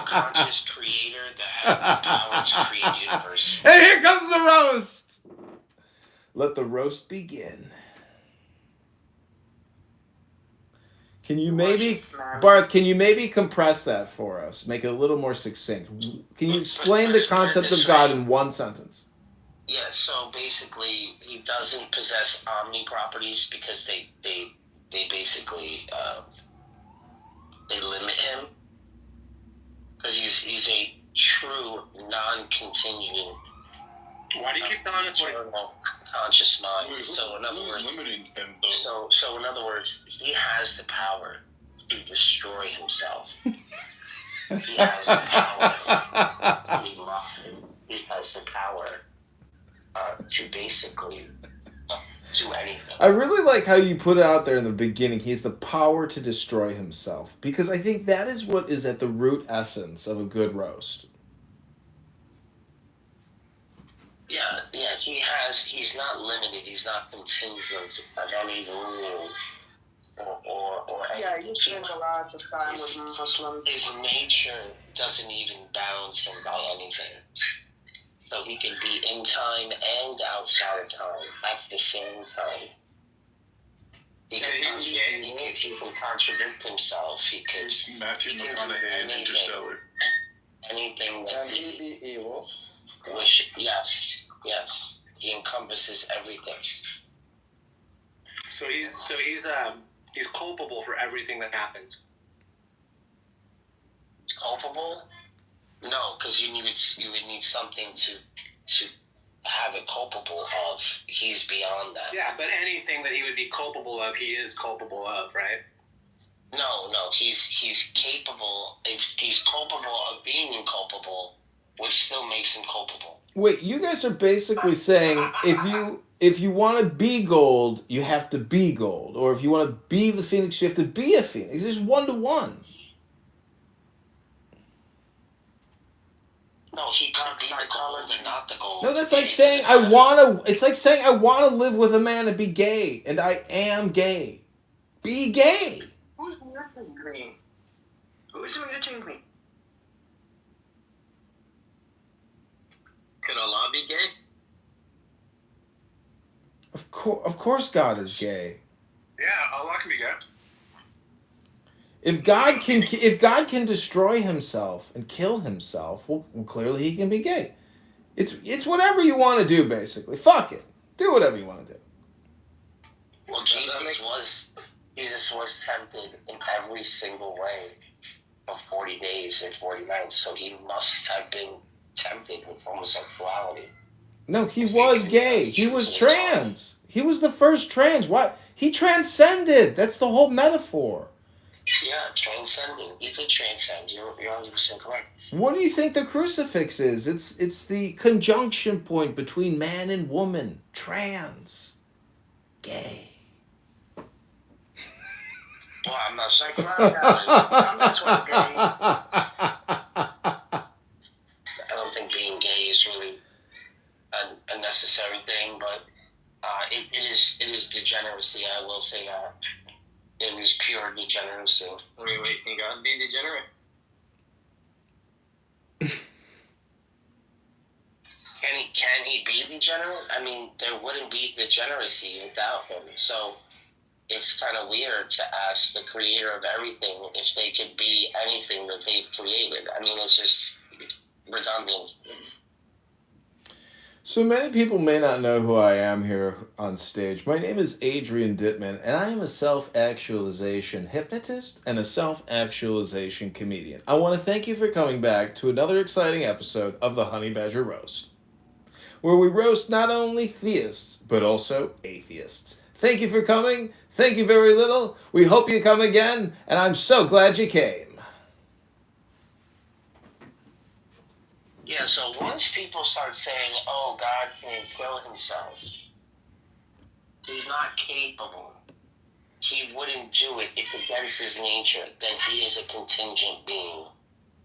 L: conscious creator that has the power to create the universe.
C: And here comes the roast! Let the roast begin. Can you maybe, Barth, can you maybe compress that for us? Make it a little more succinct. Can you explain the concept of God in one sentence?
L: Yeah, so basically, he doesn't possess omni properties because they basically they limit him because he's a true non-contingent.
A: Why do you keep telling us
L: eternal conscious mind? So in other words, so in other words, he has the power to destroy himself. He has the power to be locked. He has the power to basically do anything.
C: I really like how you put it out there in the beginning. He has the power to destroy himself. Because I think that is what is at the root essence of a good roast.
L: Yeah, he's not limited, he's not contingent of any rule or anything.
I: Yeah, you spend a lot of time with Muslims.
L: His nature doesn't even bound him by anything. So he can be in time and outside of time at the same time. He can contradict himself. He could.
E: Matthew McConaughey and Interstellar.
L: Anything that
M: Can he be evil?
L: wish. Yes. He encompasses everything.
A: So he's culpable for everything that happened.
L: Culpable? No, because you would need something to have it culpable of. He's beyond that.
A: Yeah, but anything that he would be culpable of, he is culpable of, right?
L: No, he's capable. If he's culpable of being inculpable, which still makes him culpable.
C: Wait, you guys are basically saying if you want to be gold, you have to be gold, or if you want to be the phoenix, you have to be a phoenix. It's 1-to-1.
L: No, he could be the gold and not the gold.
C: No, that's like saying it's like saying I want to live with a man and be gay, and I am gay. Be gay.
I: Who's muting me? Who's muting me?
F: Could Allah be gay?
C: Of course God is gay.
E: Yeah, Allah can be gay.
C: If God can destroy himself and kill himself, well clearly he can be gay. It's whatever you want to do, basically. Fuck it. Do whatever you want to do.
L: Well, Jesus was tempted in every single way for 40 days and 40 nights, so he must have been tempted with homosexuality.
C: No, he was gay. He was trans. He was the first trans. Why? He transcended. That's the whole metaphor.
L: Yeah, transcending. He did transcend. You're 100% correct.
C: What do you think the crucifix is? It's the conjunction point between man and woman. Trans. Gay.
L: Well, I'm not saying
I: I'm not so gay.
L: I don't think being gay is really a necessary thing, but it is degeneracy. I will say that. It was pure degeneracy.
F: Wait, can God be degenerate?
L: Can he be degenerate? I mean, there wouldn't be degeneracy without him. So
O: it's kind of weird to ask the creator of everything if they could be anything that they've created. I mean, it's just redundant.
C: So many people may not know who I am here on stage. My name is Adrian Dittman, and I am a self-actualization hypnotist and a self-actualization comedian. I want to thank you for coming back to another exciting episode of the Honey Badger Roast, where we roast not only theists, but also atheists. Thank you for coming. Thank you very little. We hope you come again, and I'm so glad you came.
O: Yeah, so once people start saying, oh, God can kill himself, he's not capable, he wouldn't do it, it's against his nature, then he is a contingent being.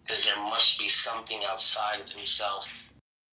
O: Because there must be something outside of himself